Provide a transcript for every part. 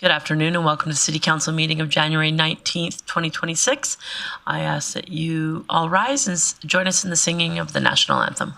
Good afternoon and welcome to the City Council meeting of January 19th, 2026. I ask that you all rise and join us in the singing of the national anthem.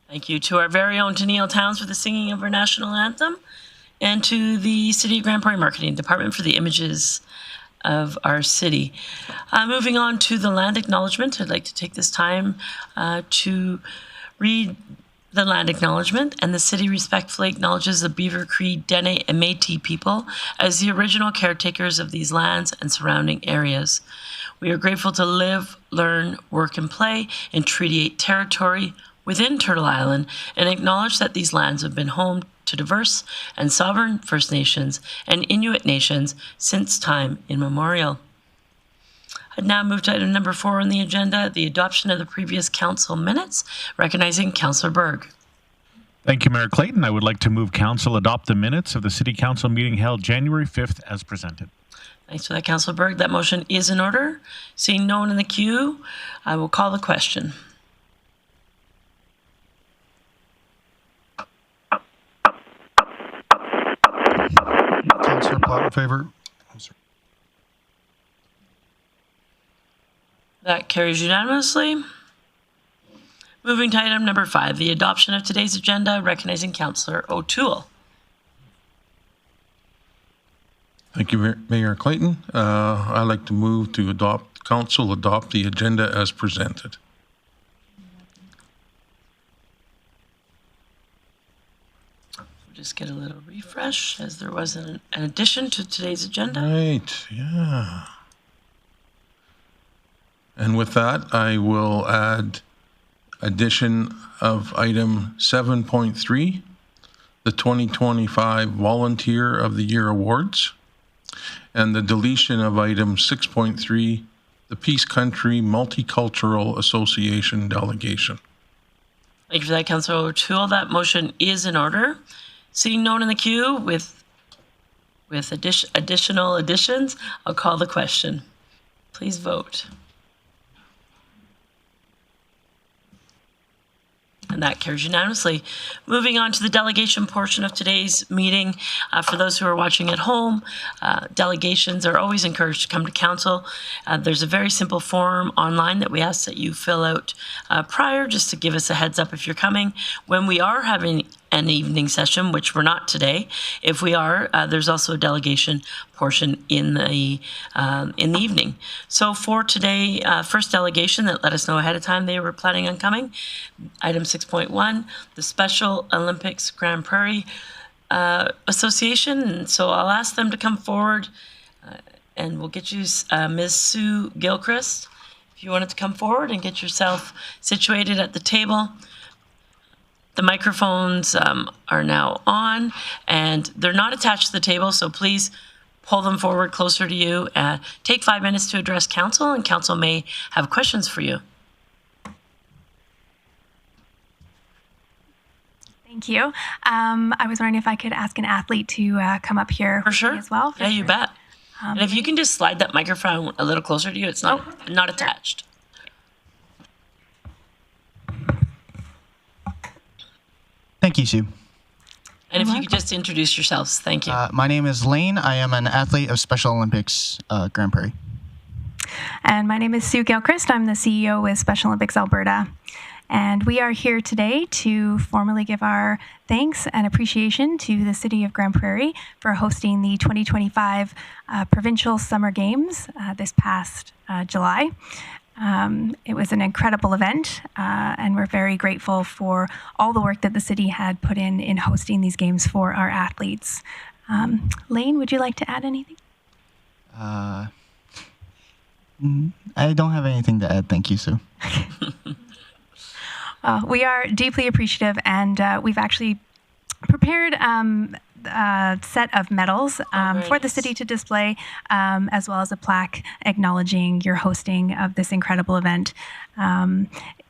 Thank you to our very own Tennille Towns for the singing of our national anthem, and to the City of Grande Prairie Marketing Department for the images of our city. Moving on to the land acknowledgement, I'd like to take this time to read the land acknowledgement. And the city respectfully acknowledges the Beaver Cree, Dene, and Métis people as the original caretakers of these lands and surrounding areas. We are grateful to live, learn, work, and play in Treaty 8 territory within Turtle Island, and acknowledge that these lands have been home to diverse and sovereign First Nations and Inuit nations since time immemorial. I'd now move to item number 4 on the agenda, the adoption of the previous council minutes, recognizing Councillor Berg. Thank you, Mayor Clayton. I would like to move council adopt the minutes of the City Council meeting held January 5th as presented. Thanks for that, Councillor Berg. That motion is in order. Seeing no one in the queue, I will call the question. Councillor Platt in favor. That carries unanimously. Moving to item number 5, the adoption of today's agenda, recognizing Councillor O'Toole. Thank you, Mayor Clayton. I'd like to move to council adopt the agenda as presented. Just get a little refresh, as there was an addition to today's agenda. Right, yeah. And with that, I will add addition of item 7.3, the 2025 Volunteer of the Year Awards, and the deletion of item 6.3, the Peace Country Multicultural Association Delegation. Thank you for that, Councillor O'Toole. That motion is in order. Seeing no one in the queue with additional additions, I'll call the question. Please vote. And that carries unanimously. Moving on to the delegation portion of today's meeting. For those who are watching at home, delegations are always encouraged to come to council. There's a very simple form online that we ask that you fill out prior, just to give us a heads up if you're coming. When we are having an evening session, which we're not today, if we are, there's also a delegation portion in the evening. So for today, first delegation that let us know ahead of time they were planning on coming, item 6.1, the Special Olympics Grande Prairie Association. And so I'll ask them to come forward, and we'll get you Ms. Sue Gilchrist, if you wanted to come forward and get yourself situated at the table. The microphones are now on, and they're not attached to the table, so please pull them forward closer to you. Take 5 minutes to address council, and council may have questions for you. Thank you. I was wondering if I could ask an athlete to come up here For sure. as well. Yeah, you bet. And if you can just slide that microphone a little closer to you, it's not attached. Thank you, Sue. And if you could just introduce yourselves. Thank you. My name is Lane. I am an athlete of Special Olympics Grande Prairie. And my name is Sue Gilchrist. I'm the CEO with Special Olympics Alberta. And we are here today to formally give our thanks and appreciation to the City of Grande Prairie for hosting the 2025 Provincial Summer Games this past July. It was an incredible event, and we're very grateful for all the work that the city had put in hosting these games for our athletes. Lane, would you like to add anything? I don't have anything to add. Thank you, Sue. We are deeply appreciative, and we've actually prepared a set of medals for the city to display, as well as a plaque acknowledging your hosting of this incredible event.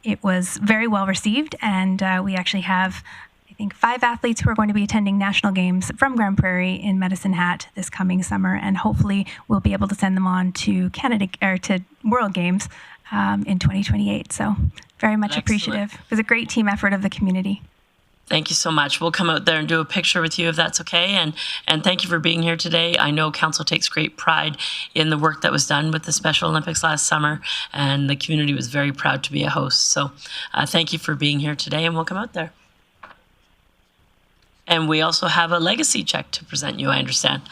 It was very well received, and we actually have, I think, 5 athletes who are going to be attending national games from Grande Prairie in Medicine Hat this coming summer, and hopefully we'll be able to send them on to Canada or to World Games in 2028. So very much appreciative. It was a great team effort of the community. Thank you so much. We'll come out there and do a picture with you if that's okay. And thank you for being here today. I know Council takes great pride in the work that was done with the Special Olympics last summer, and the community was very proud to be a host. So thank you for being here today, and we'll come out there. And we also have a legacy check to present you, I understand.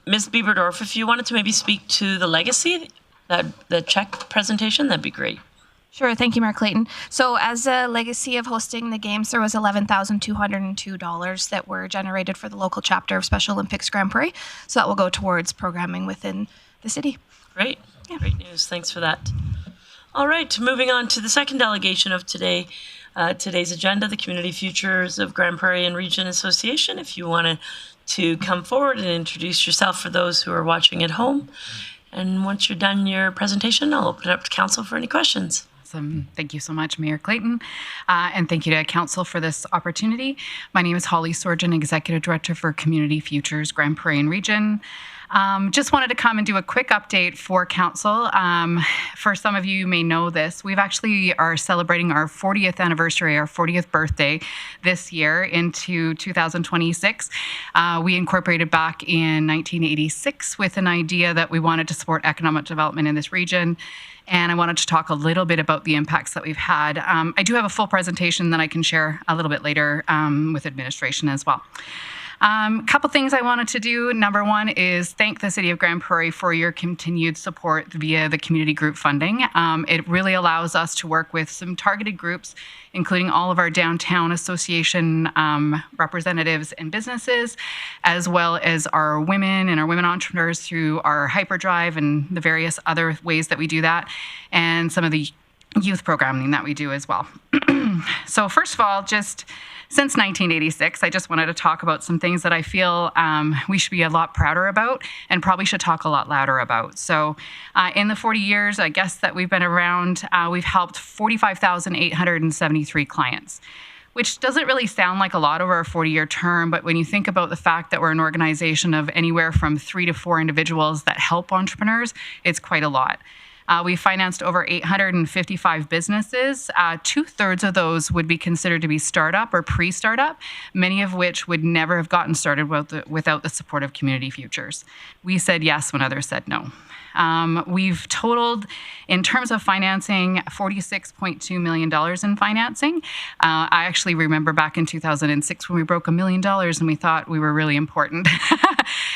Ms. Bieberdorf, if you wanted to maybe speak to the legacy, the check presentation, that'd be great. Sure. Thank you, Mayor Clayton. So as a legacy of hosting the games, there was $11,202 that were generated for the local chapter of Special Olympics Grande Prairie. So that will go towards programming within the city. Great. Yeah. Great news. Thanks for that. All right. Moving on to the second delegation of today's agenda, the Community Futures of Grande Prairie and Region Association. If you wanted to come forward and introduce yourself for those who are watching at home. And once you're done your presentation, I'll open it up to Council for any questions. Awesome. Thank you so much, Mayor Clayton. And thank you to Council for this opportunity. My name is Holly Sorgen, Executive Director for Community Futures Grande Prairie and Region. Just wanted to come and do a quick update for Council. For some of you may know this, we've actually are celebrating our 40th anniversary, our 40th birthday this year into 2026. We incorporated back in 1986 with an idea that we wanted to support economic development in this region. And I wanted to talk a little bit about the impacts that we've had. I do have a full presentation that I can share a little bit later with administration as well. Couple things I wanted to do. Number one is thank the City of Grande Prairie for your continued support via the community group funding. It really allows us to work with some targeted groups, including all of our downtown association representatives and businesses, as well as our women and our women entrepreneurs through our hyperdrive and the various other ways that we do that, and some of the youth programming that we do as well. So first of all, just since 1986, I just wanted to talk about some things that I feel we should be a lot prouder about and probably should talk a lot louder about. So in the 40 years, I guess, that we've been around, we've helped 45,873 clients, which doesn't really sound like a lot over a 40-year term, but when you think about the fact that we're an organization of anywhere from 3 to 4 individuals that help entrepreneurs, it's quite a lot. We financed over 855 businesses. 2/3 of those would be considered to be startup or pre-startup, many of which would never have gotten started without the support of Community Futures. We said yes when others said no. We've totaled, in terms of financing, $46.2 million in financing. I actually remember back in 2006 when we broke $1 million and we thought we were really important.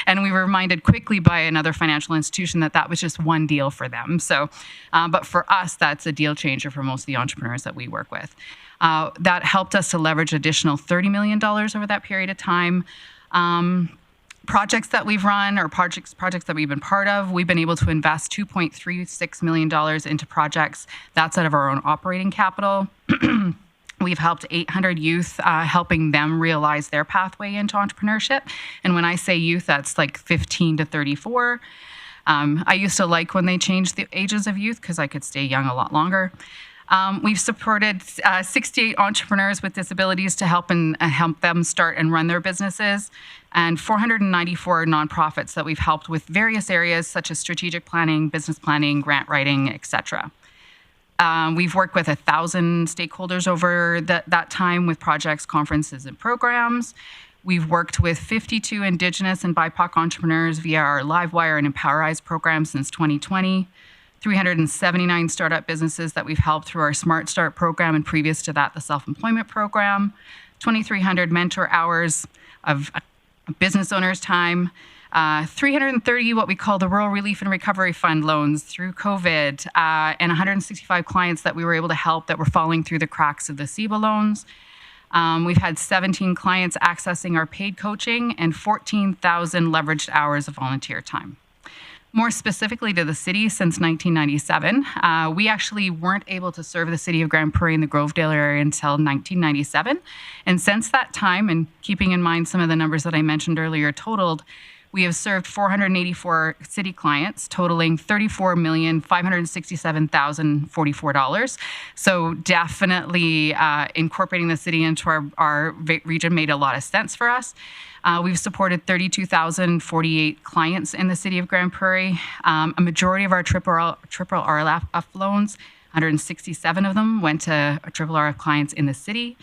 And we were reminded quickly by another financial institution that that was just one deal for them. So, but for us, that's a deal changer for most of the entrepreneurs that we work with. That helped us to leverage additional $30 million over that period of time. Projects that we've run or projects that we've been part of, we've been able to invest $2.36 million into projects. That's out of our own operating capital. We've helped 800 youth, helping them realize their pathway into entrepreneurship. And when I say youth, that's like 15 to 34. I used to like when they changed the ages of youth because I could stay young a lot longer. We've supported 68 entrepreneurs with disabilities to help them start and run their businesses, and 494 nonprofits that we've helped with various areas such as strategic planning, business planning, grant writing, etc. We've worked with 1,000 stakeholders over that time with projects, conferences, and programs. We've worked with 52 Indigenous and BIPOC entrepreneurs via our Livewire and EmpowerEyes program since 2020. 379 startup businesses that we've helped through our Smart Start program, and previous to that, the self-employment program. 2,300 mentor hours of business owners' time. 330 what we call the Rural Relief and Recovery Fund loans through COVID, and 165 clients that we were able to help that were falling through the cracks of the CEBA loans. We've had 17 clients accessing our paid coaching and 14,000 leveraged hours of volunteer time. More specifically to the city, since 1997, we actually weren't able to serve the city of Grande Prairie in the Grovedale area until 1997. And since that time, and keeping in mind some of the numbers that I mentioned earlier totaled, we have served 484 city clients, totaling $34,567,044. So definitely incorporating the city into our region made a lot of sense for us. We've supported 32,048 clients in the city of Grande Prairie. A majority of our triple RLF loans, 167 of them, went to triple RF clients in the city.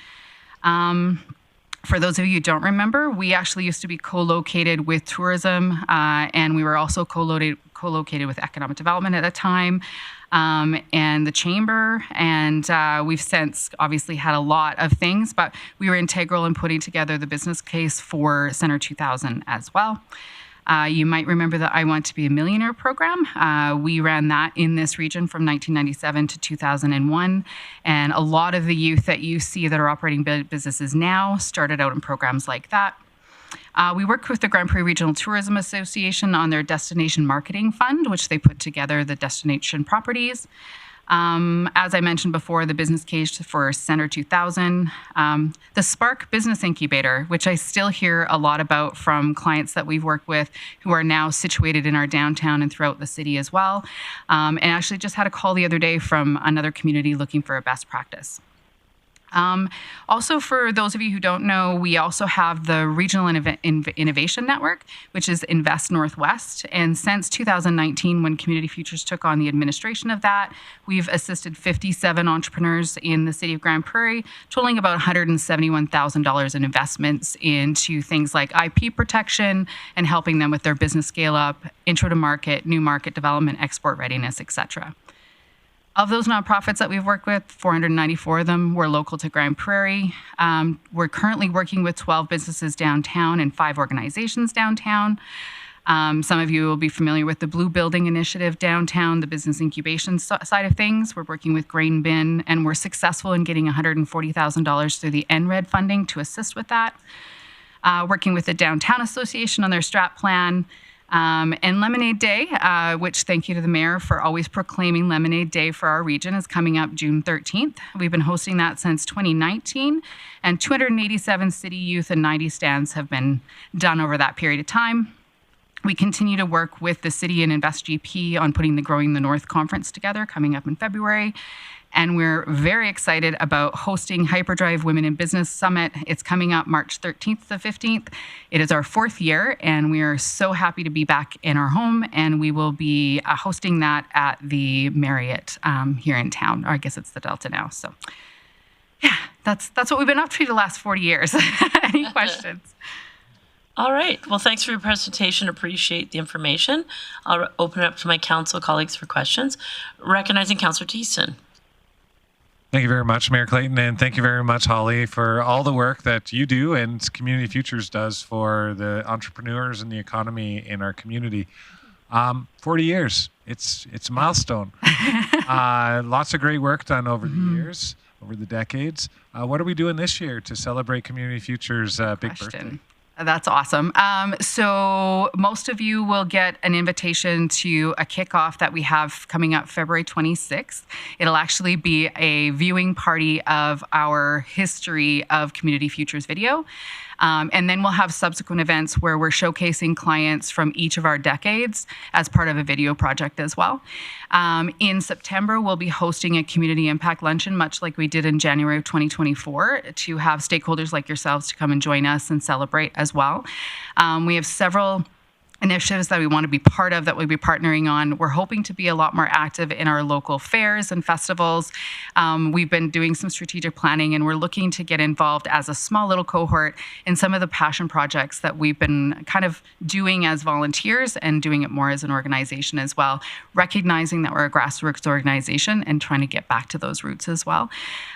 For those of you who don't remember, we actually used to be co-located with tourism, and we were also co-located with economic development at the time, and the chamber. And we've since obviously had a lot of things, but we were integral in putting together the business case for Center 2000 as well. You might remember the I Want to Be a Millionaire program. We ran that in this region from 1997 to 2001. And a lot of the youth that you see that are operating businesses now started out in programs like that. We worked with the Grande Prairie Regional Tourism Association on their Destination Marketing Fund, which they put together the destination properties. As I mentioned before, the business case for Center 2000, the Spark Business Incubator, which I still hear a lot about from clients that we've worked with who are now situated in our downtown and throughout the city as well. And actually just had a call the other day from another community looking for a best practice. Also, for those of you who don't know, we also have the Regional Innovation Network, which is Invest Northwest. And since 2019, when Community Futures took on the administration of that, we've assisted 57 entrepreneurs in the city of Grande Prairie, totaling about $171,000 in investments into things like IP protection and helping them with their business scale up, intro to market, new market development, export readiness, etc. Of those nonprofits that we've worked with, 494 of them were local to Grande Prairie. We're currently working with 12 businesses downtown and 5 organizations downtown. Some of you will be familiar with the Blue Building Initiative downtown, the business incubation side of things. We're working with Grain Bin, and we're successful in getting $140,000 through the NRED funding to assist with that. Working with the Downtown Association on their strat plan. And Lemonade Day, which thank you to the mayor for always proclaiming Lemonade Day for our region, is coming up June 13th. We've been hosting that since 2019, and 287 city youth and 90 stands have been done over that period of time. We continue to work with the city and InvestGP on putting the Growing the North conference together coming up in February. And we're very excited about hosting Hyperdrive Women in Business Summit. It's coming up March 13th to 15th. It is our 4th year, and we are so happy to be back in our home. And we will be hosting that at the Marriott here in town. Or I guess it's the Delta now. So, yeah, that's what we've been up to the last 40 years. Any questions? All right. Well, thanks for your presentation. Appreciate the information. I'll open it up to my council colleagues for questions. Recognizing Councillor Thiessen. Thank you very much, Mayor Clayton, and thank you very much, Holly, for all the work that you do and Community Futures does for the entrepreneurs and the economy in our community. 40 years, it's a milestone. Lots of great work done over the years, over the decades. What are we doing this year to celebrate Community Futures' big birthday? That's awesome. So most of you will get an invitation to a kickoff that we have coming up February 26th. It'll actually be a viewing party of our history of Community Futures video. And then we'll have subsequent events where we're showcasing clients from each of our decades as part of a video project as well. In September, we'll be hosting a community impact luncheon, much like we did in January of 2024, to have stakeholders like yourselves to come and join us and celebrate as well. We have several initiatives that we want to be part of that we'll be partnering on. We're hoping to be a lot more active in our local fairs and festivals. We've been doing some strategic planning, and we're looking to get involved as a small little cohort in some of the passion projects that we've been kind of doing as volunteers and doing it more as an organization as well, recognizing that we're a grassroots organization and trying to get back to those roots as well.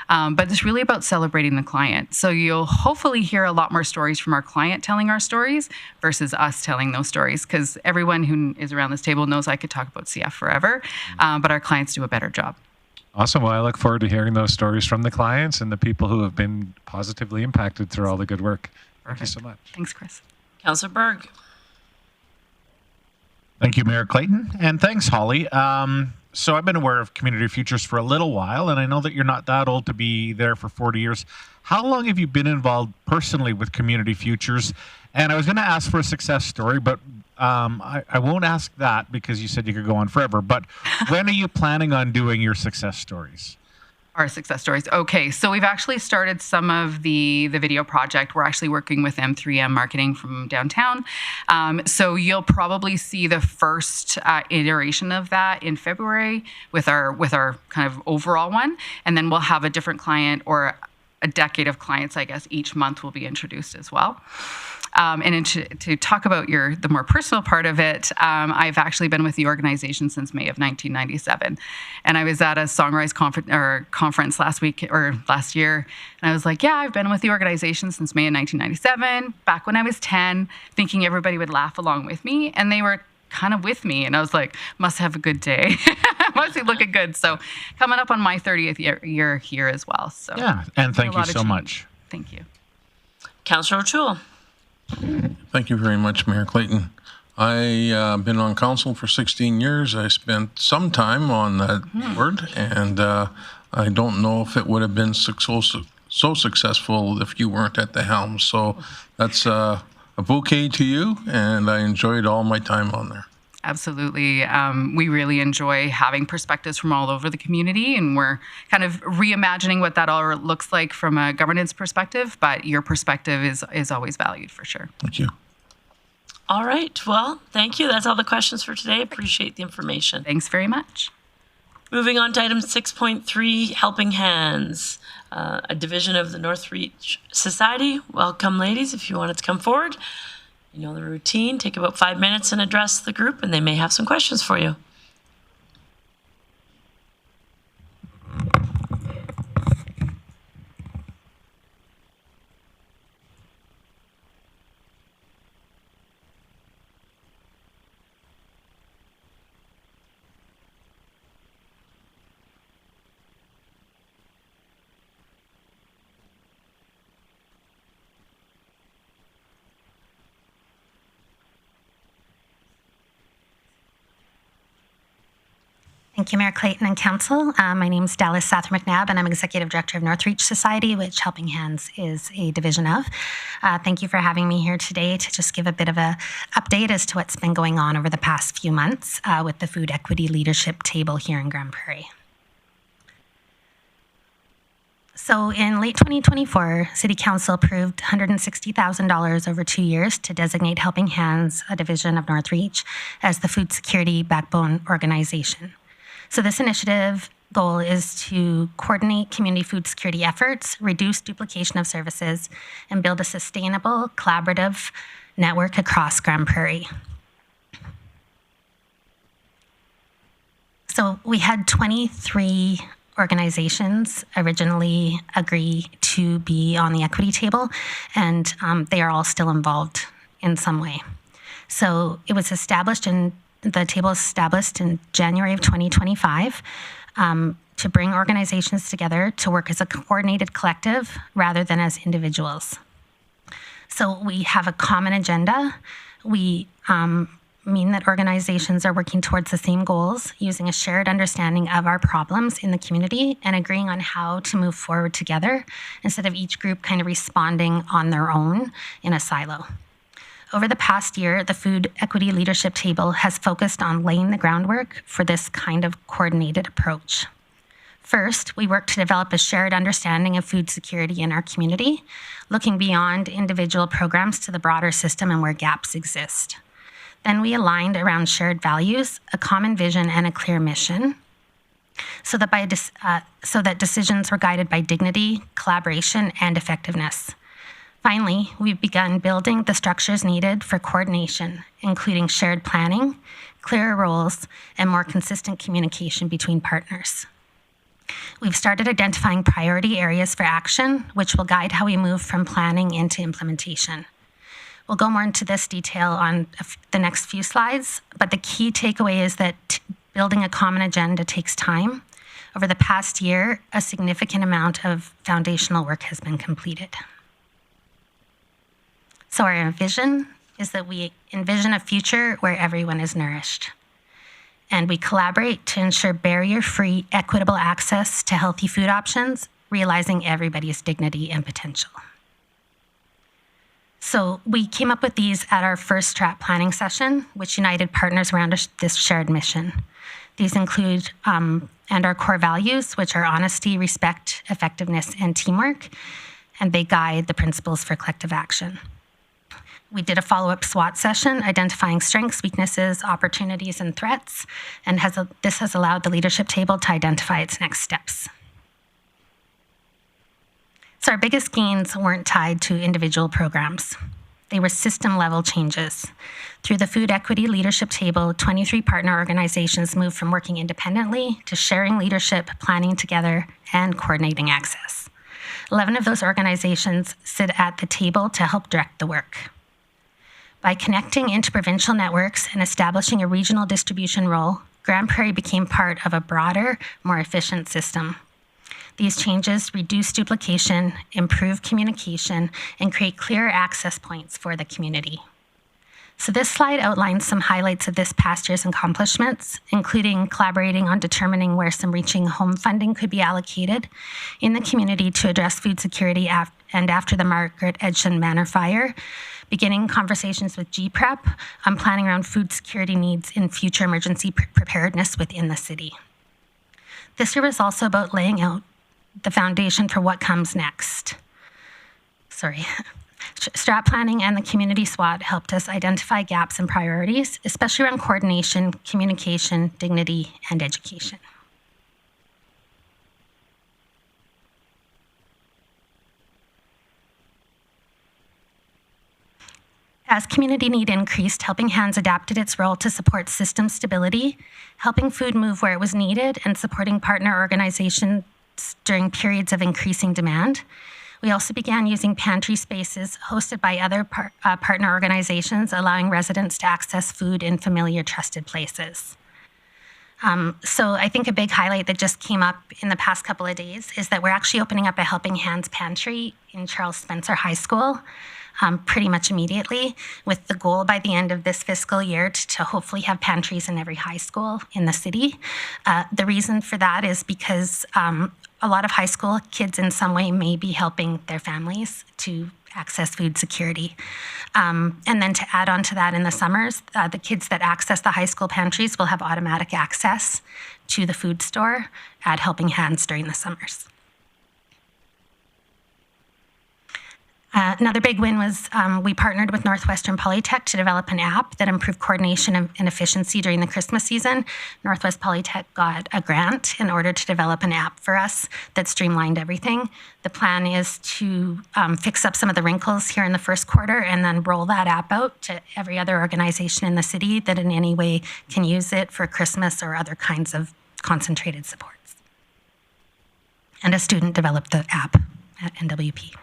But it's really about celebrating the client. So you'll hopefully hear a lot more stories from our client telling our stories versus us telling those stories, because everyone who is around this table knows I could talk about CF forever, but our clients do a better job. Awesome. Well, I look forward to hearing those stories from the clients and the people who have been positively impacted through all the good work. Thank you so much. Thanks, Chris. Councillor Berg. Thank you, Mayor Clayton, and thanks, Holly. So I've been aware of Community Futures for a little while, and I know that you're not that old to be there for 40 years. How long have you been involved personally with Community Futures? And I was going to ask for a success story, but I won't ask that because you said you could go on forever. But when are you planning on doing your success stories? Our success stories. Okay, so we've actually started some of the video project. We're actually working with M3M Marketing from downtown. So you'll probably see the first iteration of that in February with our kind of overall one, and then we'll have a different client or a decade of clients, I guess, each month will be introduced as well. And to talk about the more personal part of it, I've actually been with the organization since May of 1997. And I was at a Songrise conference last year. And I was like, yeah, I've been with the organization since May of 1997, back when I was 10, thinking everybody would laugh along with me. And they were kind of with me. And I was like, must have a good day. Must be looking good. So coming up on my 30th year here as well. So yeah, and thank you so much. Thank you. Councillor O'Toole. Thank you very much, Mayor Clayton. I've been on council for 16 years. I spent some time on that board, and I don't know if it would have been so successful if you weren't at the helm. So that's a bouquet to you, and I enjoyed all my time on there. Absolutely. We really enjoy having perspectives from all over the community, and we're kind of reimagining what that all looks like from a governance perspective, but your perspective is always valued for sure. Thank you. All right. Well, thank you. That's all the questions for today. Appreciate the information. Thanks very much. Moving on to item 6.3, Helping Hands, a division of the Northreach Society. Welcome, ladies, if you wanted to come forward. You know the routine. Take about 5 minutes and address the group, and they may have some questions for you. Thank you, Mayor Clayton and Council. My name is Dallas Sather McNabb, and I'm Executive Director of Northreach Society, which Helping Hands is a division of. Thank you for having me here today to just give a bit of an update as to what's been going on over the past few months with the Food Equity Leadership Table here in Grande Prairie. So in late 2024, City Council approved $160,000 over 2 years to designate Helping Hands, a division of Northreach, as the food security backbone organization. So this initiative goal is to coordinate community food security efforts, reduce duplication of services, and build a sustainable, collaborative network across Grande Prairie. So we had 23 organizations originally agree to be on the equity table, and they are all still involved in some way. So it was established the table was established in January of 2025 to bring organizations together to work as a coordinated collective rather than as individuals. So we have a common agenda. We mean that organizations are working towards the same goals, using a shared understanding of our problems in the community and agreeing on how to move forward together instead of each group kind of responding on their own in a silo. Over the past year, the Food Equity Leadership Table has focused on laying the groundwork for this kind of coordinated approach. First, we worked to develop a shared understanding of food security in our community, looking beyond individual programs to the broader system and where gaps exist. Then we aligned around shared values, a common vision, and a clear mission, so that decisions were guided by dignity, collaboration, and effectiveness. Finally, we've begun building the structures needed for coordination, including shared planning, clearer roles, and more consistent communication between partners. We've started identifying priority areas for action, which will guide how we move from planning into implementation. We'll go more into this detail on the next few slides, but the key takeaway is that building a common agenda takes time. Over the past year, a significant amount of foundational work has been completed. So our vision is that we envision a future where everyone is nourished. And we collaborate to ensure barrier-free, equitable access to healthy food options, realizing everybody's dignity and potential. So we came up with these at our first strat planning session, which united partners around this shared mission. These include, and our core values, which are honesty, respect, effectiveness, and teamwork, and they guide the principles for collective action. We did a follow-up SWOT session, identifying strengths, weaknesses, opportunities, and threats, and this has allowed the leadership table to identify its next steps. So our biggest gains weren't tied to individual programs. They were system-level changes. Through the Food Equity Leadership Table, 23 partner organizations moved from working independently to sharing leadership, planning together, and coordinating access. 11 of those organizations sit at the table to help direct the work. By connecting interprovincial networks and establishing a regional distribution role, Grande Prairie became part of a broader, more efficient system. These changes reduce duplication, improve communication, and create clearer access points for the community. So this slide outlines some highlights of this past year's accomplishments, including collaborating on determining where some reaching home funding could be allocated in the community to address food security and after the Margaret Edson Manor fire, beginning conversations with GPREP on planning around food security needs in future emergency preparedness within the city. This year was also about laying out the foundation for what comes next. Strat planning and the community SWOT helped us identify gaps and priorities, especially around coordination, communication, dignity, and education. As community need increased, Helping Hands adapted its role to support system stability, helping food move where it was needed, and supporting partner organizations during periods of increasing demand. We also began using pantry spaces hosted by other partner organizations, allowing residents to access food in familiar, trusted places. So I think a big highlight that just came up in the past couple of days is that we're actually opening up a Helping Hands pantry in Charles Spencer High School pretty much immediately, with the goal by the end of this fiscal year to hopefully have pantries in every high school in the city. The reason for that is because a lot of high school kids in some way may be helping their families to access food security. And then to add on to that, in the summers, the kids that access the high school pantries will have automatic access to the food store at Helping Hands during the summers. Another big win was we partnered with Northwestern Polytech to develop an app that improved coordination and efficiency during the Christmas season. Northwest Polytech got a grant in order to develop an app for us that streamlined everything. The plan is to fix up some of the wrinkles here in the first quarter and then roll that app out to every other organization in the city that in any way can use it for Christmas or other kinds of concentrated supports. And a student developed the app at NWP.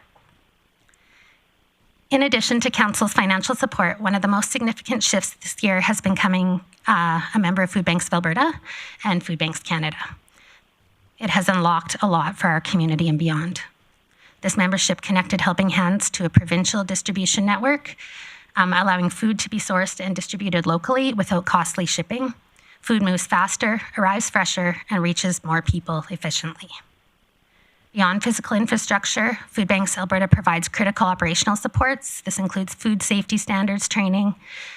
In addition to Council's financial support, one of the most significant shifts this year has been becoming a member of Food Banks of Alberta and Food Banks Canada. It has unlocked a lot for our community and beyond. This membership connected Helping Hands to a provincial distribution network, allowing food to be sourced and distributed locally without costly shipping. Food moves faster, arrives fresher, and reaches more people efficiently. Beyond physical infrastructure, Food Banks Alberta provides critical operational supports. This includes food safety standards training,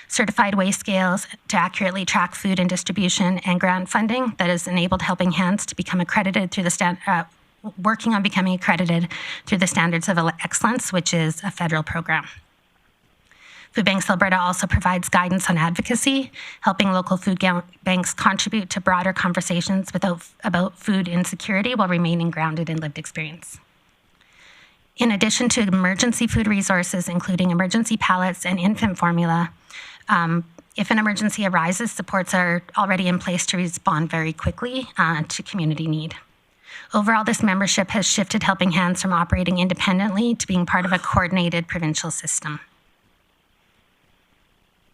certified weigh scales to accurately track food and distribution, and grant funding that has enabled Helping Hands to become accredited through the working on becoming accredited through the Standards of Excellence, which is a federal program. Food Banks Alberta also provides guidance on advocacy, helping local food banks contribute to broader conversations about food insecurity while remaining grounded in lived experience. In addition to emergency food resources, including emergency pallets and infant formula, if an emergency arises, supports are already in place to respond very quickly to community need. Overall, this membership has shifted Helping Hands from operating independently to being part of a coordinated provincial system.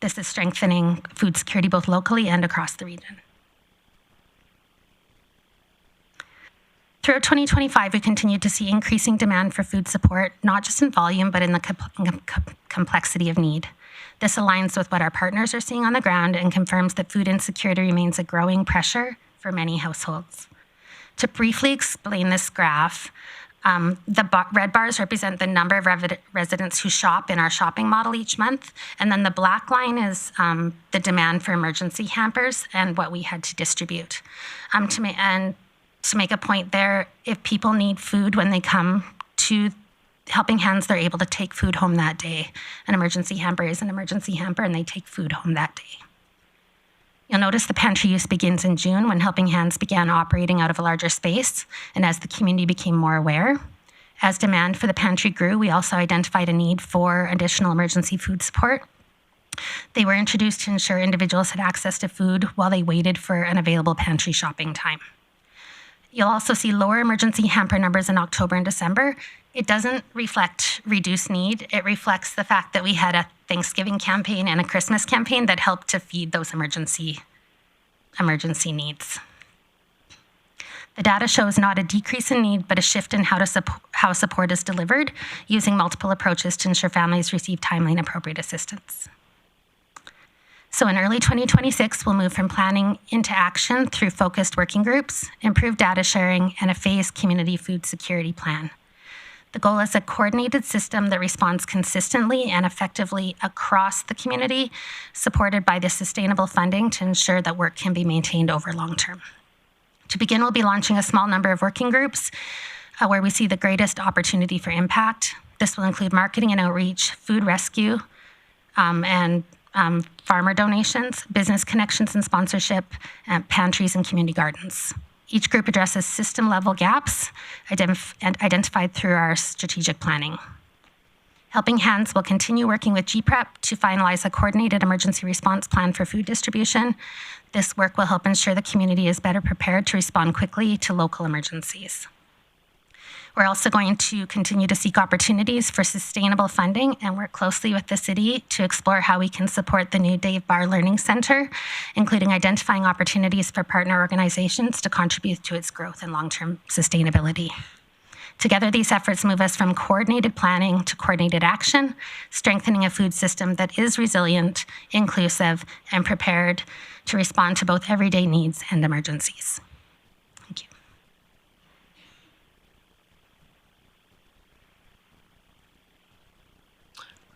This is strengthening food security both locally and across the region. Throughout 2025, we continued to see increasing demand for food support, not just in volume, but in the complexity of need. This aligns with what our partners are seeing on the ground and confirms that food insecurity remains a growing pressure for many households. To briefly explain this graph, the red bars represent the number of residents who shop in our shopping model each month, and then the black line is the demand for emergency hampers and what we had to distribute. To make a point there, if people need food when they come to Helping Hands, they're able to take food home that day. An emergency hamper is an emergency hamper, and they take food home that day. You'll notice the pantry use begins in June when Helping Hands began operating out of a larger space and as the community became more aware. As demand for the pantry grew, we also identified a need for additional emergency food support. They were introduced to ensure individuals had access to food while they waited for an available pantry shopping time. You'll also see lower emergency hamper numbers in October and December. It doesn't reflect reduced need. It reflects the fact that we had a Thanksgiving campaign and a Christmas campaign that helped to feed those emergency needs. The data shows not a decrease in need, but a shift in how support is delivered, using multiple approaches to ensure families receive timely and appropriate assistance. So in early 2026, we'll move from planning into action through focused working groups, improved data sharing, and a phased community food security plan. The goal is a coordinated system that responds consistently and effectively across the community, supported by the sustainable funding to ensure that work can be maintained over long term. To begin, we'll be launching a small number of working groups where we see the greatest opportunity for impact. This will include marketing and outreach, food rescue, and farmer donations, business connections and sponsorship, pantries and community gardens. Each group addresses system-level gaps identified through our strategic planning. Helping Hands will continue working with GPREP to finalize a coordinated emergency response plan for food distribution. This work will help ensure the community is better prepared to respond quickly to local emergencies. We're also going to continue to seek opportunities for sustainable funding and work closely with the city to explore how we can support the new Dave Barr Learning Center, including identifying opportunities for partner organizations to contribute to its growth and long-term sustainability. Together, these efforts move us from coordinated planning to coordinated action, strengthening a food system that is resilient, inclusive, and prepared to respond to both everyday needs and emergencies. Thank you.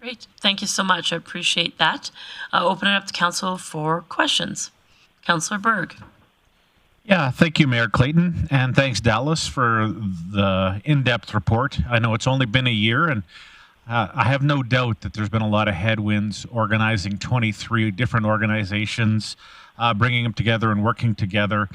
Great. Thank you so much. I appreciate that. I'll open it up to council for questions. Councillor Berg. Yeah, thank you, Mayor Clayton, and thanks, Dallas, for the in-depth report. I know it's only been a year, and I have no doubt that there's been a lot of headwinds organizing 23 different organizations, bringing them together and working together.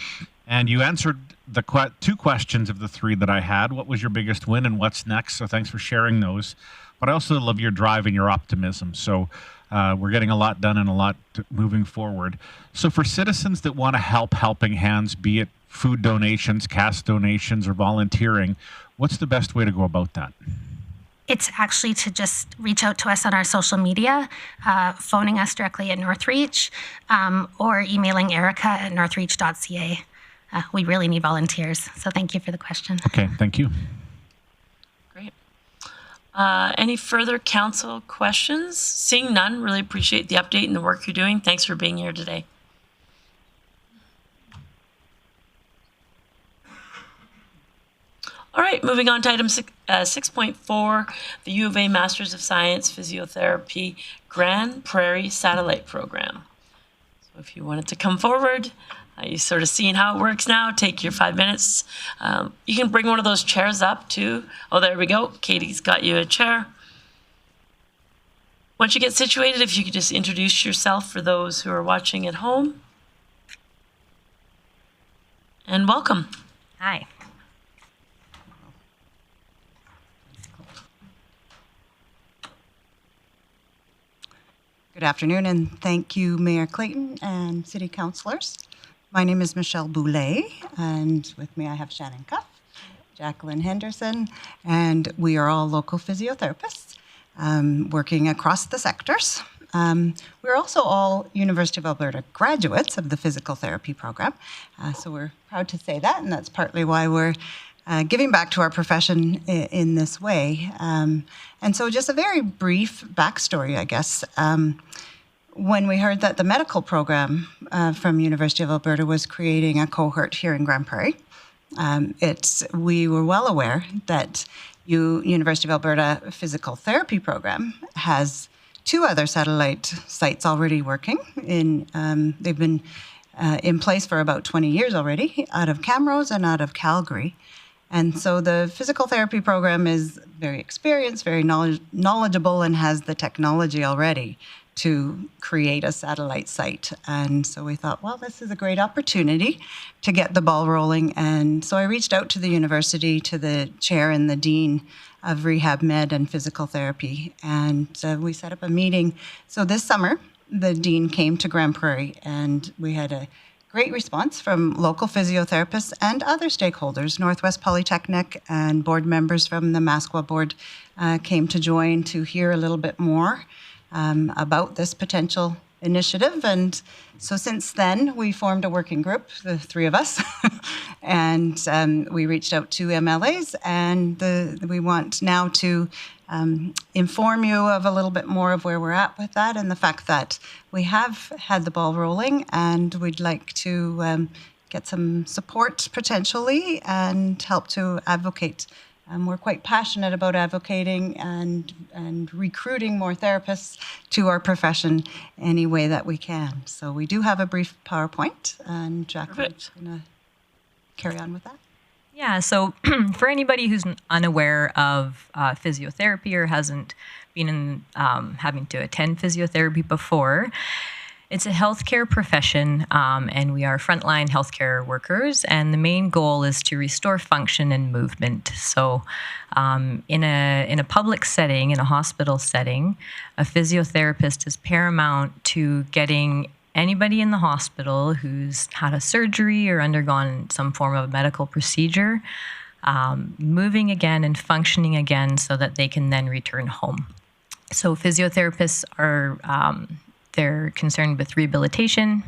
And you answered the two questions of the three that I had. What was your biggest win and what's next? So thanks for sharing those. But I also love your drive and your optimism. So we're getting a lot done and a lot moving forward. So for citizens that want to help helping hands, be it food donations, cash donations, or volunteering, what's the best way to go about that? It's actually to just reach out to us on our social media, phoning us directly at Northreach, or emailing Erica at northreach.ca. We really need volunteers. So thank you for the question. Okay, thank you. Great. Any further council questions? Seeing none, really appreciate the update and the work you're doing. Thanks for being here today. All right, moving on to item 6.4, the U of A Masters of Science Physiotherapy Grande Prairie Satellite Program. So if you wanted to come forward, you've sort of seen how it works now. Take your 5 minutes. You can bring one of those chairs up too. Oh, there we go. Katie's got you a chair. Once you get situated, if you could just introduce yourself for those who are watching at home. And welcome. Hi. Good afternoon, and thank you, Mayor Clayton and City Councillors. My name is Michelle Boulay, and with me I have Shannon Cuff, Jacqueline Henderson, and we are all local physiotherapists working across the sectors. We're also all University of Alberta graduates of the physical therapy program, so we're proud to say that, and that's partly why we're giving back to our profession in this way. And so just a very brief backstory, I guess. When we heard that the medical program from University of Alberta was creating a cohort here in Grande Prairie, we were well aware that University of Alberta Physical Therapy Program has 2 other satellite sites already working. They've been in place for about 20 years already, out of Camrose and out of Calgary. And so the physical therapy program is very experienced, very knowledgeable, and has the technology already to create a satellite site. And so we thought, well, this is a great opportunity to get the ball rolling. And so I reached out to the university, to the chair and the dean of rehab med and physical therapy, and we set up a meeting. So this summer, the dean came to Grande Prairie, and we had a great response from local physiotherapists and other stakeholders. Northwest Polytechnic and board members from the Masqua board came to join to hear a little bit more about this potential initiative. And so since then, we formed a working group, the 3 of us, and we reached out to MLAs, and we want now to inform you of a little bit more of where we're at with that, and the fact that we have had the ball rolling, and we'd like to get some support potentially and help to advocate. We're quite passionate about advocating and recruiting more therapists to our profession any way that we can. So we do have a brief PowerPoint, and Jacqueline's going to carry on with that. Yeah, so for anybody who's unaware of physiotherapy or hasn't been having to attend physiotherapy before, it's a healthcare profession, and we are frontline healthcare workers, and the main goal is to restore function and movement. So in a public setting, in a hospital setting, a physiotherapist is paramount to getting anybody in the hospital who's had a surgery or undergone some form of medical procedure moving again and functioning again so that they can then return home. So physiotherapists are, they're concerned with rehabilitation,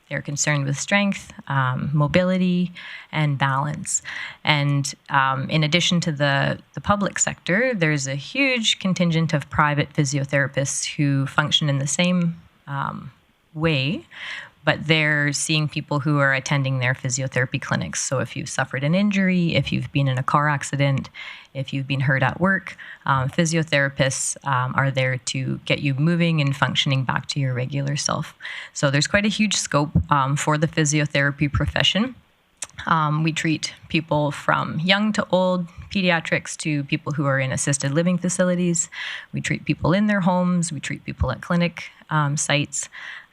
they're concerned with strength, mobility, and balance. And in addition to the public sector, there's a huge contingent of private physiotherapists who function in the same way, but they're seeing people who are attending their physiotherapy clinics. So if you've suffered an injury, if you've been in a car accident, if you've been hurt at work, physiotherapists are there to get you moving and functioning back to your regular self. So there's quite a huge scope for the physiotherapy profession. We treat people from young to old, pediatrics to people who are in assisted living facilities. We treat people in their homes. We treat people at clinic sites.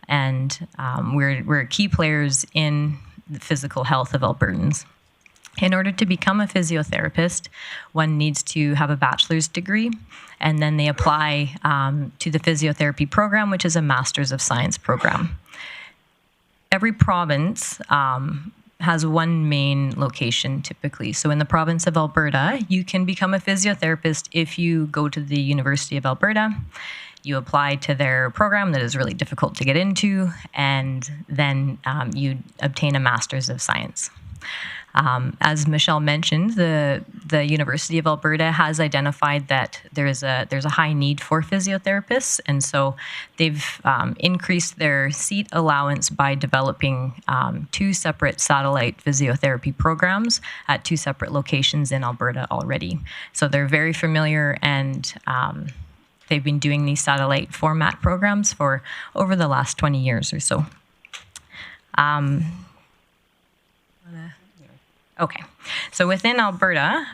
And we're key players in the physical health of Albertans. In order to become a physiotherapist, one needs to have a bachelor's degree, and then they apply to the physiotherapy program, which is a Master's of Science program. Every province has one main location typically. So in the province of Alberta, you can become a physiotherapist if you go to the University of Alberta. You apply to their program that is really difficult to get into, and then you obtain a Master's of Science. As Michelle mentioned, the University of Alberta has identified that there's a high need for physiotherapists, and so they've increased their seat allowance by developing 2 separate satellite physiotherapy programs at 2 separate locations in Alberta already. So they're very familiar, and they've been doing these satellite format programs for over the last 20 years or so. Okay, so within Alberta,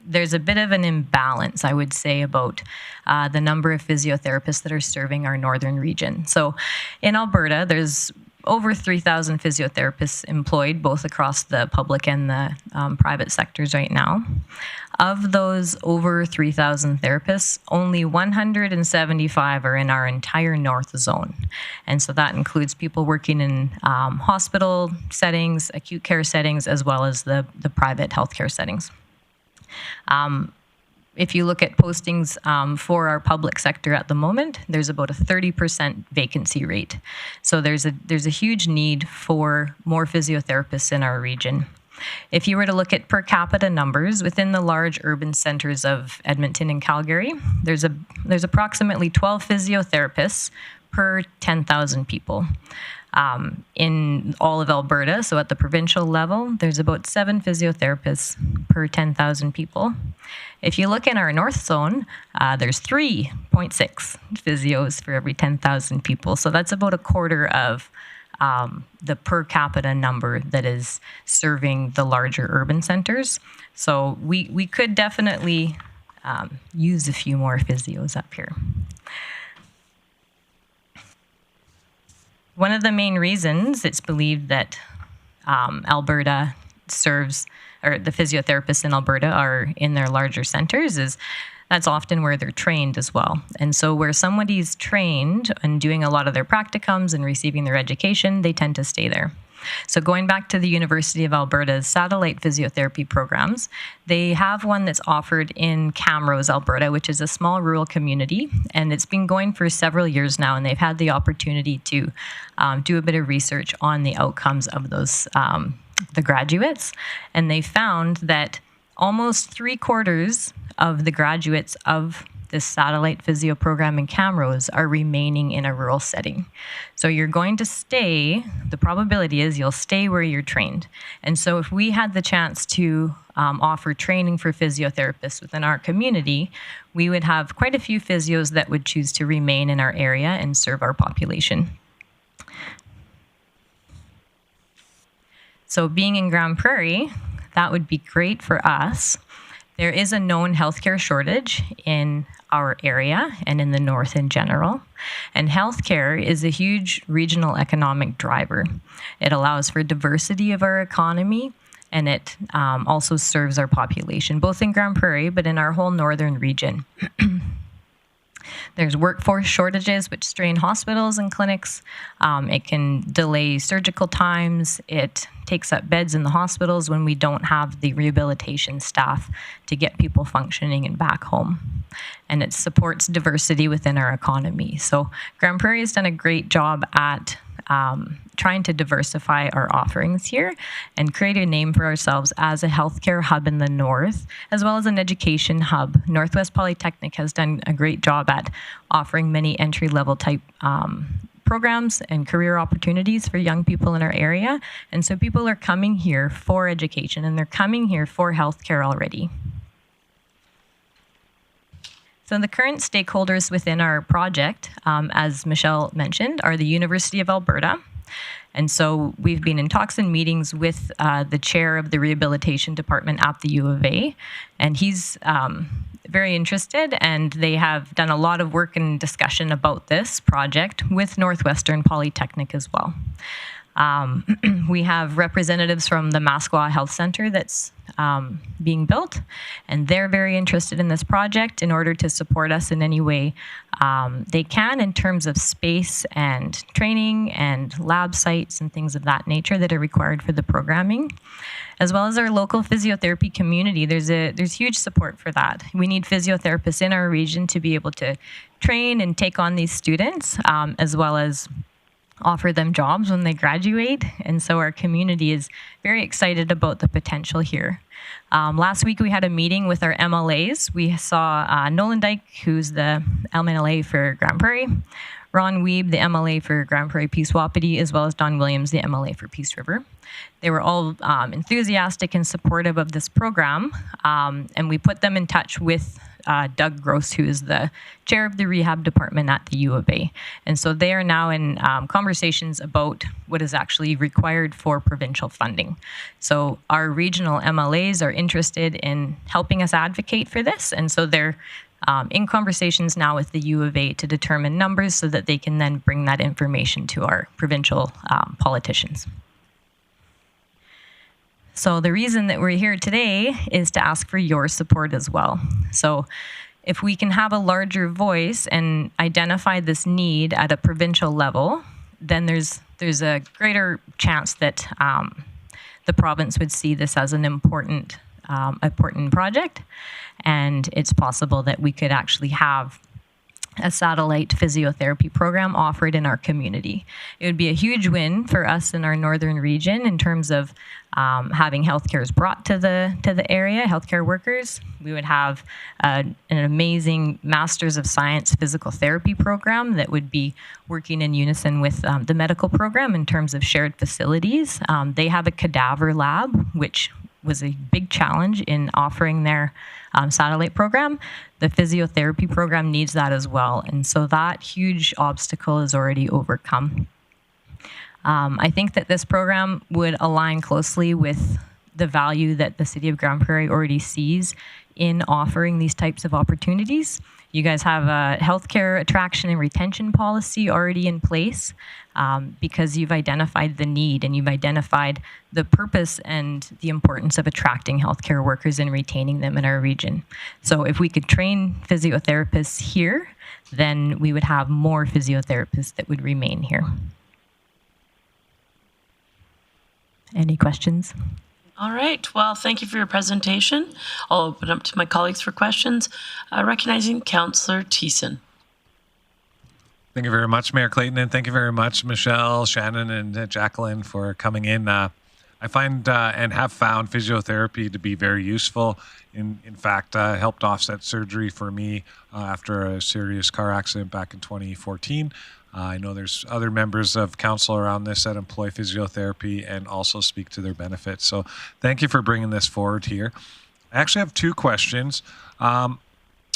there's a bit of an imbalance, I would say, about the number of physiotherapists that are serving our northern region. So in Alberta, there's over 3,000 physiotherapists employed, both across the public and the private sectors right now. Of those over 3,000 therapists, only 175 are in our entire north zone. And so that includes people working in hospital settings, acute care settings, as well as the private healthcare settings. If you look at postings for our public sector at the moment, there's about a 30% vacancy rate. So there's a huge need for more physiotherapists in our region. If you were to look at per capita numbers within the large urban centers of Edmonton and Calgary, there's approximately 12 physiotherapists per 10,000 people. In all of Alberta, so at the provincial level, there's about 7 physiotherapists per 10,000 people. If you look in our north zone, there's 3.6 physios for every 10,000 people. So that's about a quarter of the per capita number that is serving the larger urban centers. So we could definitely use a few more physios up here. One of the main reasons it's believed that Alberta serves, or the physiotherapists in Alberta are in their larger centers, is that's often where they're trained as well. And so where somebody's trained and doing a lot of their practicums and receiving their education, they tend to stay there. So going back to the University of Alberta's satellite physiotherapy programs, they have one that's offered in Camrose, Alberta, which is a small rural community, and it's been going for several years now, and they've had the opportunity to do a bit of research on the outcomes of those the graduates, and they found that almost 3/4 of the graduates of this satellite physio program in Camrose are remaining in a rural setting. So you're going to stay, the probability is you'll stay where you're trained. And so if we had the chance to offer training for physiotherapists within our community, we would have quite a few physios that would choose to remain in our area and serve our population. So being in Grande Prairie, that would be great for us. There is a known healthcare shortage in our area and in the north in general. And healthcare is a huge regional economic driver. It allows for diversity of our economy, and it also serves our population, both in Grande Prairie, but in our whole northern region. There's workforce shortages, which strain hospitals and clinics. It can delay surgical times. It takes up beds in the hospitals when we don't have the rehabilitation staff to get people functioning and back home. And it supports diversity within our economy. So Grande Prairie has done a great job at trying to diversify our offerings here and create a name for ourselves as a healthcare hub in the north, as well as an education hub. Northwest Polytechnic has done a great job at offering many entry-level type programs and career opportunities for young people in our area. And so people are coming here for education, and they're coming here for healthcare already. So the current stakeholders within our project, as Michelle mentioned, are the University of Alberta. And so we've been in talks and meetings with the chair of the rehabilitation department at the U of A, and he's very interested, and they have done a lot of work and discussion about this project with Northwestern Polytechnic as well. We have representatives from the Masqua Health Center that's being built, and they're very interested in this project in order to support us in any way they can in terms of space and training and lab sites and things of that nature that are required for the programming. As well as our local physiotherapy community, there's huge support for that. We need physiotherapists in our region to be able to train and take on these students, as well as offer them jobs when they graduate. And so our community is very excited about the potential here. Last week we had a meeting with our MLAs. We saw Nolan Dyke, who's the MLA for Grande Prairie, Ron Weeb, the MLA for Grande Prairie Peace Wapiti, as well as Don Williams, the MLA for Peace River. They were all enthusiastic and supportive of this program, and we put them in touch with Doug Gross, who is the chair of the rehab department at the U of A. And so they are now in conversations about what is actually required for provincial funding. So our regional MLAs are interested in helping us advocate for this, and so they're in conversations now with the U of A to determine numbers so that they can then bring that information to our provincial politicians. So the reason that we're here today is to ask for your support as well. So if we can have a larger voice and identify this need at a provincial level, then there's a greater chance that the province would see this as an important project, and it's possible that we could actually have a satellite physiotherapy program offered in our community. It would be a huge win for us in our northern region in terms of having healthcare brought to the area, healthcare workers. We would have an amazing Masters of Science physical therapy program that would be working in unison with the medical program in terms of shared facilities. They have a cadaver lab, which was a big challenge in offering their satellite program. The physiotherapy program needs that as well. And so that huge obstacle is already overcome. I think that this program would align closely with the value that the City of Grande Prairie already sees in offering these types of opportunities. You guys have a healthcare attraction and retention policy already in place because you've identified the need and you've identified the purpose and the importance of attracting healthcare workers and retaining them in our region. So if we could train physiotherapists here, then we would have more physiotherapists that would remain here. Any questions? All right. Well, thank you for your presentation. I'll open up to my colleagues for questions. Recognizing Councillor Thiessen. Thank you very much, Mayor Clayton, and thank you very much, Michelle, Shannon, and Jacqueline for coming in. I find and have found physiotherapy to be very useful. In fact, helped offset surgery for me after a serious car accident back in 2014. I know there's other members of council around this that employ physiotherapy and also speak to their benefits. So thank you for bringing this forward here. I actually have two questions. Well,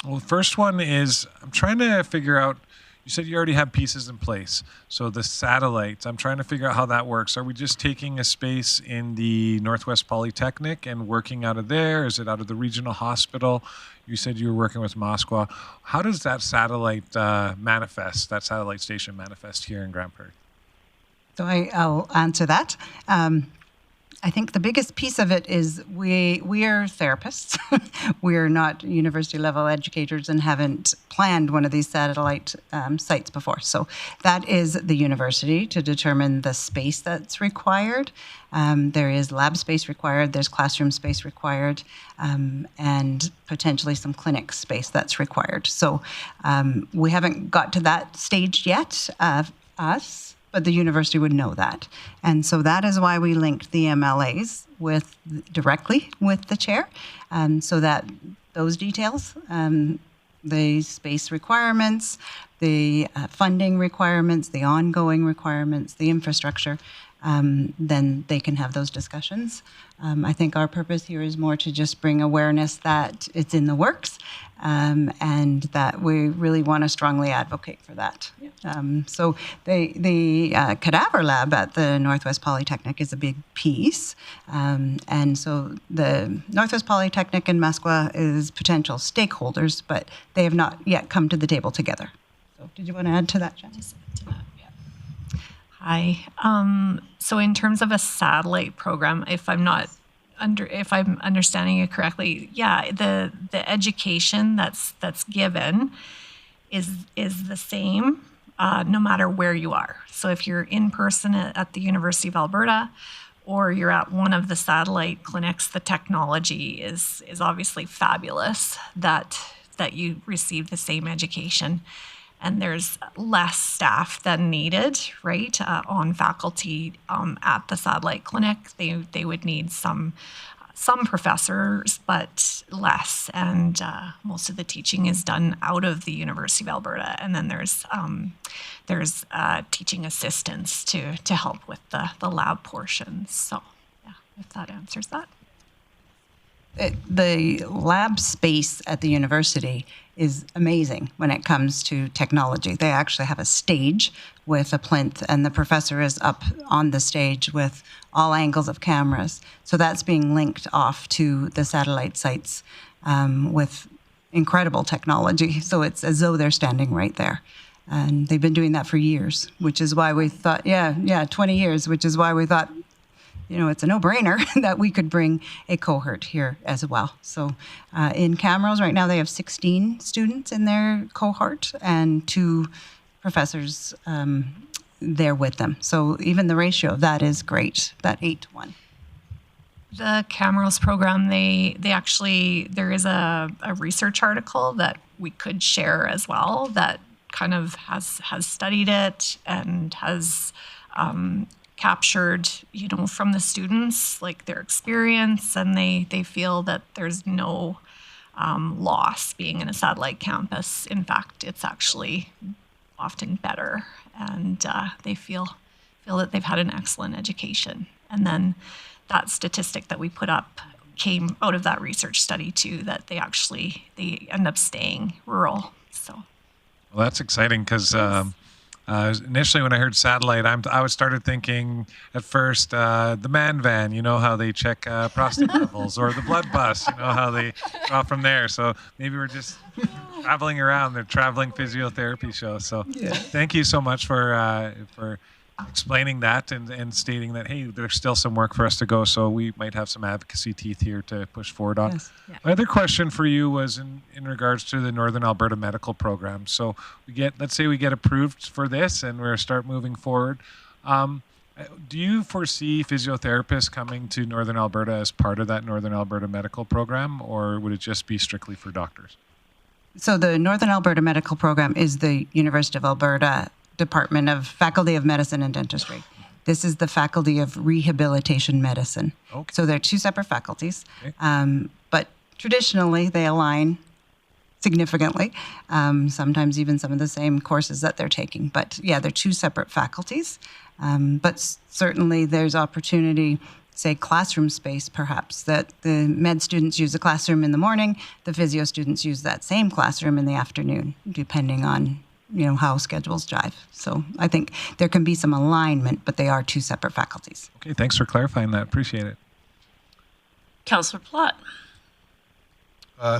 the first one is I'm trying to figure out, you said you already have pieces in place. So the satellites, I'm trying to figure out how that works. Are we just taking a space in the Northwest Polytechnic and working out of there? Is it out of the regional hospital? You said you were working with Masqua. How does that satellite manifest, that satellite station manifest here in Grande Prairie? So I'll answer that. I think the biggest piece of it is we are therapists. We are not university level educators and haven't planned one of these satellite sites before. So that is the university to determine the space that's required. There is lab space required, there's classroom space required, and potentially some clinic space that's required. So we haven't got to that stage yet, us, but the university would know that. And so that is why we linked the MLAs directly with the chair, so that those details, the space requirements, the funding requirements, the ongoing requirements, the infrastructure, then they can have those discussions. I think our purpose here is more to just bring awareness that it's in the works, and that we really want to strongly advocate for that. So the cadaver lab at the Northwest Polytechnic is a big piece, and so the Northwest Polytechnic and Musqueam is potential stakeholders, but they have not yet come to the table together. So did you want to add to that, Jen? Hi. So in terms of a satellite program, if I'm understanding it correctly, yeah, the education that's given is the same no matter where you are. So if you're in person at the University of Alberta, or you're at one of the satellite clinics, the technology is obviously fabulous that you receive the same education. And there's less staff than needed, right, on faculty at the satellite clinic. They would need some professors, but less. And most of the teaching is done out of the University of Alberta. And then there's teaching assistants to help with the lab portions. So, yeah, if that answers that. The lab space at the university is amazing when it comes to technology. They actually have a stage with a plinth, and the professor is up on the stage with all angles of cameras. So that's being linked off to the satellite sites with incredible technology. So it's as though they're standing right there. And they've been doing that for years, which is why we thought, 20 years, which is why we thought, it's a no-brainer that we could bring a cohort here as well. So in Camrose right now, they have 16 students in their cohort and 2 professors there with them. So even the ratio of that is great, that 8-to-1. The Camrose program, they actually, there is a research article that we could share as well that kind of has studied it and has captured, from the students, like their experience, and they feel that there's no loss being in a satellite campus. In fact, it's actually often better, and they feel that they've had an excellent education. And then that statistic that we put up came out of that research study too, that they end up staying rural. So, well, that's exciting because. Initially, when I heard satellite, I started thinking at first the man van. You know how they check prostate levels, or the blood bus. You know how they draw from there. So maybe we're just traveling around. They're traveling physiotherapy show. So thank you so much for explaining that and stating that, hey, there's still some work for us to go. So we might have some advocacy teeth here to push forward on. Yes. Yeah. My other question for you was in regards to the Northern Alberta Medical Program. So let's say we get approved for this and we're start moving forward. Do you foresee physiotherapists coming to Northern Alberta as part of that Northern Alberta Medical Program, or would it just be strictly for doctors? So the Northern Alberta Medical Program is the University of Alberta Department of Faculty of Medicine and Dentistry. This is the Faculty of Rehabilitation Medicine. Okay. So they're 2 separate faculties, but traditionally they align significantly, sometimes even some of the same courses that they're taking. But yeah, they're 2 separate faculties, but certainly there's opportunity, say classroom space perhaps, that the med students use the classroom in the morning, the physio students use that same classroom in the afternoon, depending on how schedules jive. So I think there can be some alignment, but they are 2 separate faculties. Okay, thanks for clarifying that. Appreciate it. Councillor Plott.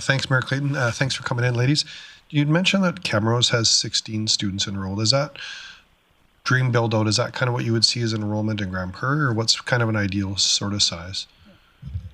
Thanks, Mayor Clayton. Thanks for coming in, ladies. You'd mentioned that Camrose has 16 students enrolled. Is that dream build out, is that kind of what you would see as enrollment in Grande Prairie, or what's kind of an ideal sort of size?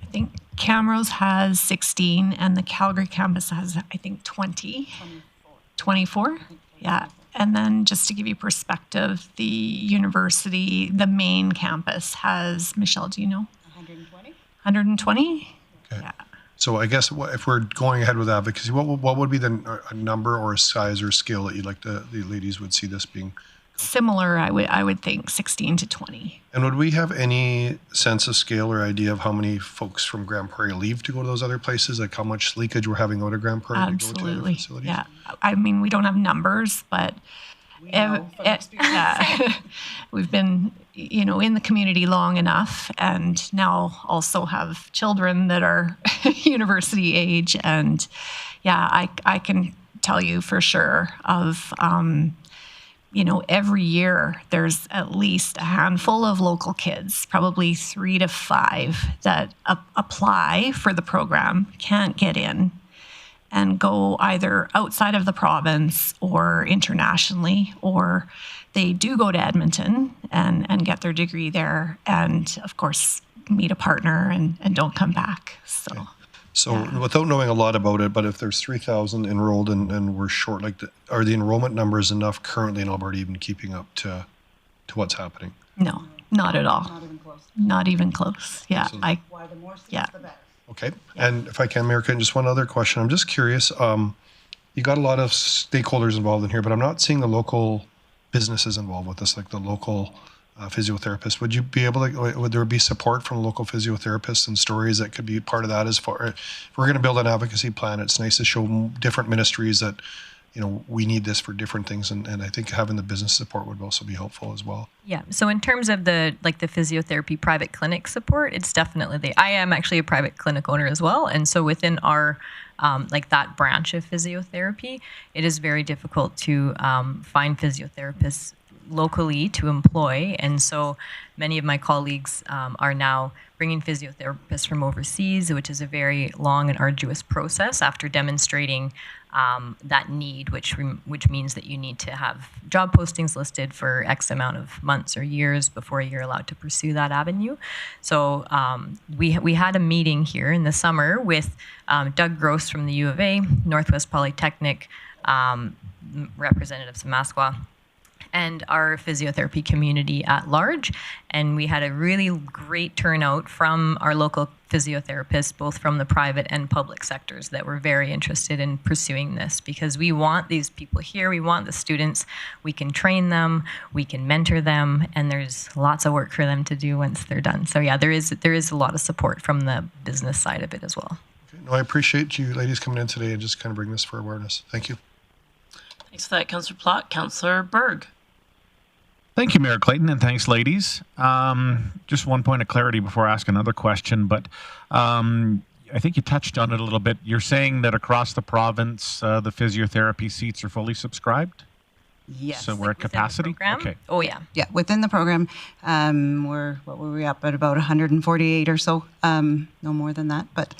I think Camrose has 16 and the Calgary campus has, I think, 24? Yeah. And then just to give you perspective, the university, the main campus has, Michelle, do you know? 120. 120? Okay. Yeah. So I guess if we're going ahead with advocacy, what would be a number or a size or scale that you'd like the ladies would see this being? Similar, I would think 16 to 20. And would we have any sense of scale or idea of how many folks from Grande Prairie leave to go to those other places? Like how much leakage we're having out of Grande Prairie to go to other facilities? Yeah. I mean, we don't have numbers, but we've been, in the community long enough, and now also have children that are university age. And yeah, I can tell you for sure of, every year there's at least a handful of local kids, probably 3 to 5, that apply for the program, can't get in, and go either outside of the province or internationally, or they do go to Edmonton and get their degree there, and of course meet a partner and don't come back. So without knowing a lot about it, but if there's 3,000 enrolled and we're short, are the enrollment numbers enough currently in Alberta even keeping up to what's happening? No, not at all. Not even close. Not even close. Yeah. Why the more seats, the better. Okay. Yeah. And if I can, America, just one other question. I'm just curious. You got a lot of stakeholders involved in here, but I'm not seeing the local businesses involved with this, like the local physiotherapists. Would you be able to, would there be support from local physiotherapists and stories that could be part of that? As far, if we're going to build an advocacy plan, it's nice to show different ministries that, we need this for different things. And I think having the business support would also be helpful as well. Yeah. So in terms of the physiotherapy private clinic support, it's definitely I am actually a private clinic owner as well. And so within our, that branch of physiotherapy, it is very difficult to find physiotherapists locally to employ. And so many of my colleagues are now bringing physiotherapists from overseas, which is a very long and arduous process after demonstrating that need, which means that you need to have job postings listed for X amount of months or years before you're allowed to pursue that avenue. So we had a meeting here in the summer with Doug Gross from the U of A, Northwest Polytechnic, representatives of Masqua, and our physiotherapy community at large. And we had a really great turnout from our local physiotherapists, both from the private and public sectors, that were very interested in pursuing this, because we want these people here, we want the students, we can train them, we can mentor them, and there's lots of work for them to do once they're done. So yeah, there is a lot of support from the business side of it as well. Okay. No, I appreciate you ladies coming in today and just kind of bring this for awareness. Thank you. Thanks for that, Councillor Plott. Councillor Berg. Thank you, Mayor Clayton, and thanks, ladies. Just one point of clarity before I ask another question, but I think you touched on it a little bit. You're saying that across the province, the physiotherapy seats are fully subscribed? Yes. So we're at capacity? Okay. Oh, yeah. Yeah, within the program, what were we up at, about 148 or so, no more than that, but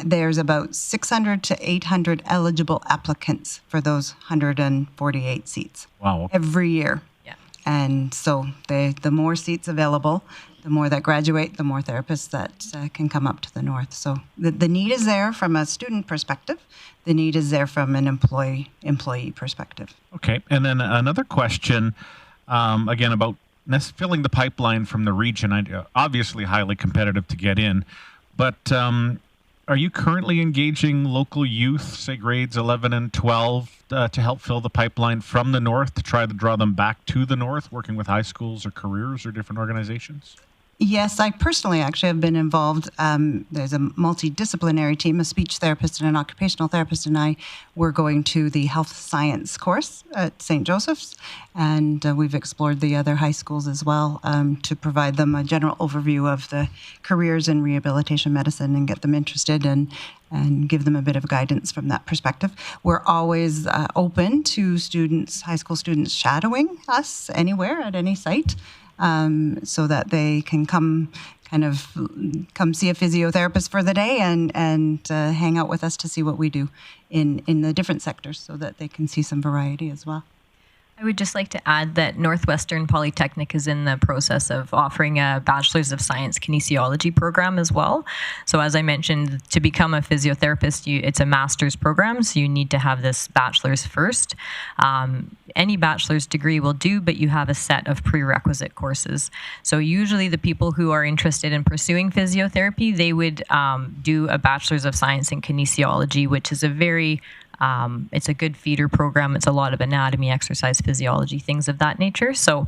there's about 600 to 800 eligible applicants for those 148 seats. Wow. Every year. And so the more seats available, the more that graduate, the more therapists that can come up to the north. So the need is there from a student perspective. The need is there from an employee perspective. Okay. And then another question, again, about filling the pipeline from the region. Obviously highly competitive to get in, but are you currently engaging local youth, say grades 11 and 12, to help fill the pipeline from the north, to try to draw them back to the north, working with high schools or careers or different organizations? Yes, I personally actually have been involved. There's a multidisciplinary team, a speech therapist and an occupational therapist, and I were going to the health science course at St. Joseph's, and we've explored the other high schools as well to provide them a general overview of the careers in rehabilitation medicine and get them interested and give them a bit of guidance from that perspective. We're always open to students, high school students, shadowing us anywhere at any site. So that they can come see a physiotherapist for the day and hang out with us to see what we do in the different sectors, so that they can see some variety as well. I would just like to add that Northwestern Polytechnic is in the process of offering a Bachelor's of Science Kinesiology program as well. So as I mentioned, to become a physiotherapist, it's a master's program, so you need to have this bachelor's first. Any bachelor's degree will do, but you have a set of prerequisite courses. So usually the people who are interested in pursuing physiotherapy, they would do a Bachelor's of Science in Kinesiology, which is a very it's a good feeder program. It's a lot of anatomy, exercise, physiology, things of that nature. So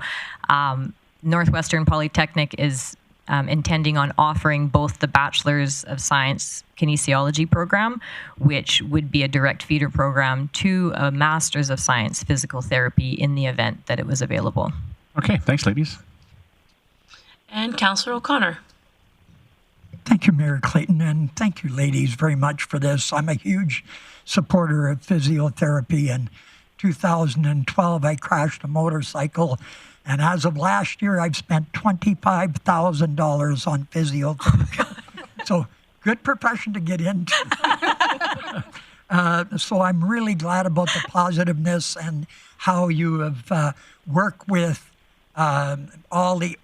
Northwestern Polytechnic is intending on offering both the Bachelor's of Science Kinesiology program, which would be a direct feeder program, to a Master's of Science Physical Therapy in the event that it was available. Okay, thanks, ladies. And Councillor O'Connor. Thank you, Mayor Clayton, and thank you, ladies, very much for this. I'm a huge supporter of physiotherapy. In 2012, I crashed a motorcycle, and as of last year, I've spent $25,000 on physiotherapy. So, good profession to get into. So I'm really glad about the positiveness and how you have worked with all the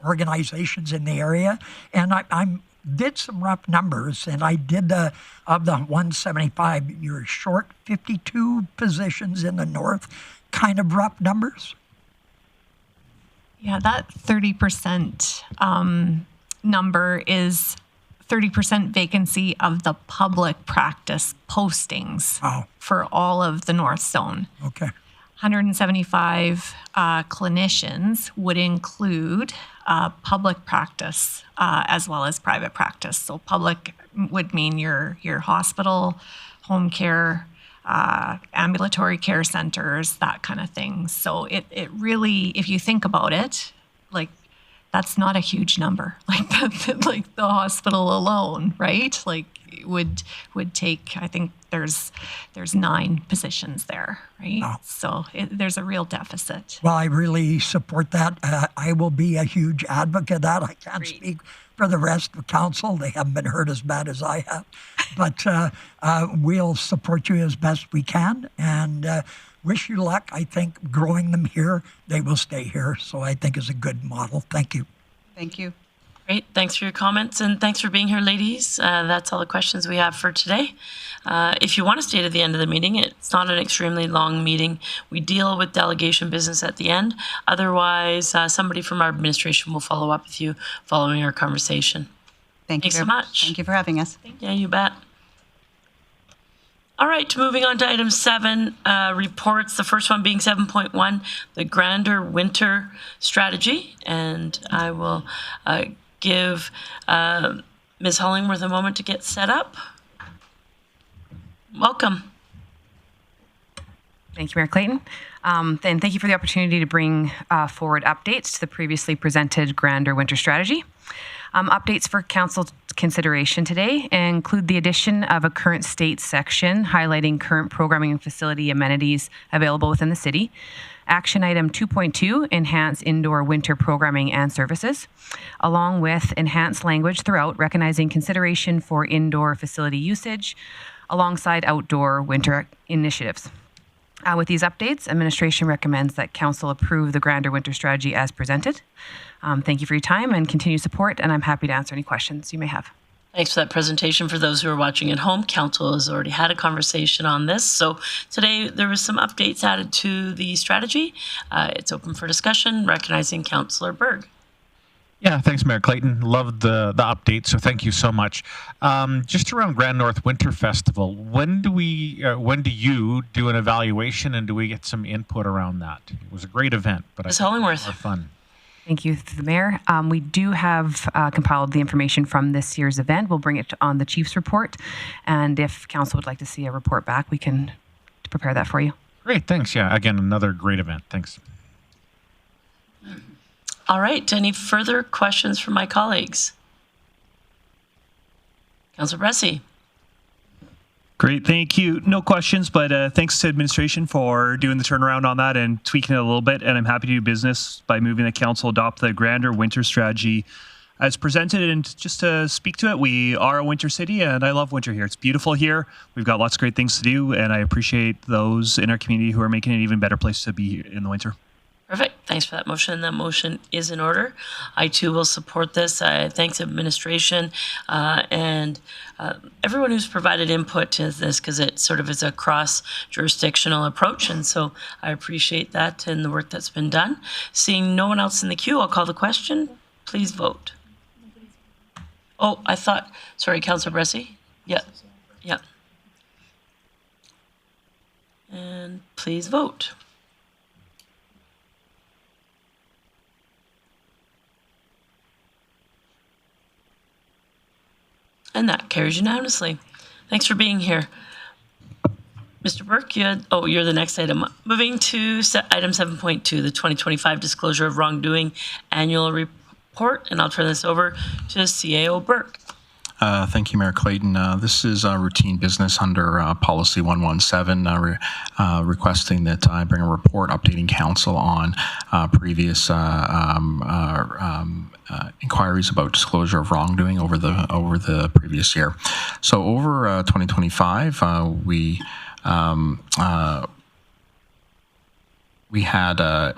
organizations in the area. And I did some rough numbers, and I did of the 175, you're short 52 positions in the north, kind of rough numbers. Yeah, that 30% number is 30% vacancy of the public practice postings for all of the North Zone. Okay. 175 clinicians would include public practice as well as private practice. So public would mean your hospital, home care, ambulatory care centers, that kind of thing. So it really, if you think about it, like, that's not a huge number. Like like the hospital alone, right? Like it would take, I think there's 9 positions there, right? Oh. So there's a real deficit. Well, I really support that. I will be a huge advocate of that. I can't speak for the rest of the council. They haven't been hurt as bad as I have. But we'll support you as best we can, and wish you luck. I think growing them here, they will stay here. So I think is a good model. Thank you. Thank you. Great. Thanks for your comments, and thanks for being here, ladies. That's all the questions we have for today. If you want to stay to the end of the meeting, it's not an extremely long meeting. We deal with delegation business at the end. Otherwise, somebody from our administration will follow up with you following our conversation. Thank you Thanks so much. Thank you for having us. Yeah, you bet. All right, moving on to item 7, reports. The first one being 7.1, the Grander Winter Strategy. And I will give Ms. Hollingworth a moment to get set up. Welcome. Thank you, Mayor Clayton. And thank you for the opportunity to bring forward updates to the previously presented Grander Winter Strategy. Updates for council consideration today include the addition of a current state section highlighting current programming and facility amenities available within the city. Action item 2.2, enhance indoor winter programming and services, along with enhanced language throughout recognizing consideration for indoor facility usage alongside outdoor winter initiatives. With these updates, administration recommends that council approve the Grander Winter Strategy as presented. Thank you for your time and continued support, and I'm happy to answer any questions you may have. Thanks for that presentation. For those who are watching at home, council has already had a conversation on this. So today there was some updates added to the strategy. It's open for discussion, recognizing Councillor Berg. Yeah, thanks, Mayor Clayton. Loved the update, so thank you so much. Just around Grand North Winter Festival, when do you do an evaluation, and do we get some input around that? It was a great event, but Ms. I think Hollingworth. more fun. Thank you, the Mayor. We do have compiled the information from this year's event. We'll bring it on the Chief's report, and if council would like to see a report back, we can prepare that for you. Great, thanks. Yeah, again, another great event. Thanks. All right, any further questions from my colleagues? Councillor Bressie. Great, thank you. No questions, but thanks to administration for doing the turnaround on that and tweaking it a little bit. And I'm happy to do business by moving the council adopt the Grander Winter Strategy as presented. And just to speak to it, we are a winter city, and I love winter here. It's beautiful here. We've got lots of great things to do, and I appreciate those in our community who are making it an even better place to be in the winter. Perfect. Thanks for that motion. That motion is in order. I too will support this. Thanks administration and everyone who's provided input to this, because it sort of is a cross-jurisdictional approach, and so I appreciate that and the work that's been done. Seeing no one else in the queue, I'll call the question. Please vote. Oh, I thought, sorry, Councillor Bressie? Yeah. Yeah. And please vote. And that carries unanimously. Thanks for being here. Mr. Burke, you're the next item. Moving to item 7.2, the 2025 Disclosure of Wrongdoing Annual Report, and I'll turn this over to CAO Burke. Thank you, Mayor Clayton. This is routine business under Policy 117, requesting that I bring a report updating council on previous inquiries about disclosure of wrongdoing over the previous year. So over 2025, we had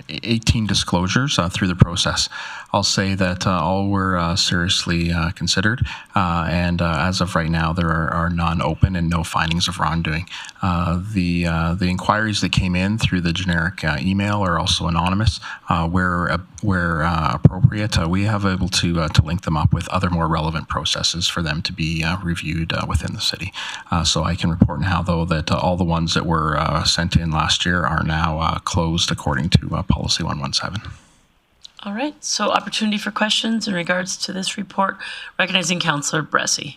18 disclosures through the process. I'll say that all were seriously considered, and as of right now, there are none open and no findings of wrongdoing. The inquiries that came in through the generic email are also anonymous. Where appropriate, we have able to link them up with other more relevant processes for them to be reviewed within the city. So I can report now, though, that all the ones that were sent in last year are now closed according to Policy 117. All right, so opportunity for questions in regards to this report, recognizing Councillor Bressie.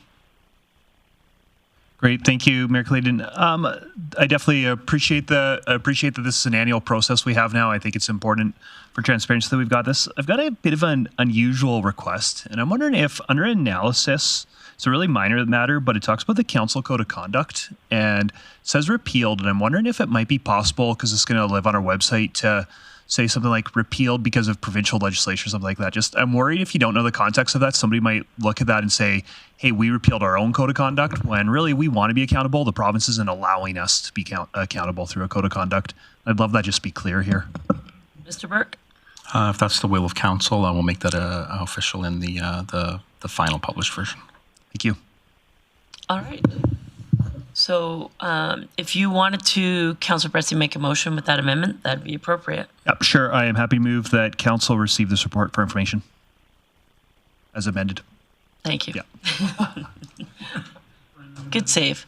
Great, thank you, Mayor Clayton. I definitely appreciate that this is an annual process we have now. I think it's important for transparency that we've got this. I've got a bit of an unusual request, and I'm wondering if under analysis, it's a really minor matter, but it talks about the council code of conduct and it says repealed, and I'm wondering if it might be possible, because it's going to live on our website, to say something like repealed because of provincial legislation or something like that. Just, I'm worried if you don't know the context of that, somebody might look at that and say, hey, we repealed our own code of conduct, when really we want to be accountable. The province isn't allowing us to be accountable through a code of conduct. I'd love that just be clear here. Mr. Burke? If that's the will of council, we'll make that official in the final published version. Thank you. All right. So if you wanted to, Councillor Bressie, make a motion with that amendment, that'd be appropriate. Yep, sure. I am happy to move that council receive this report for information as amended. Thank you. Yeah. Good save.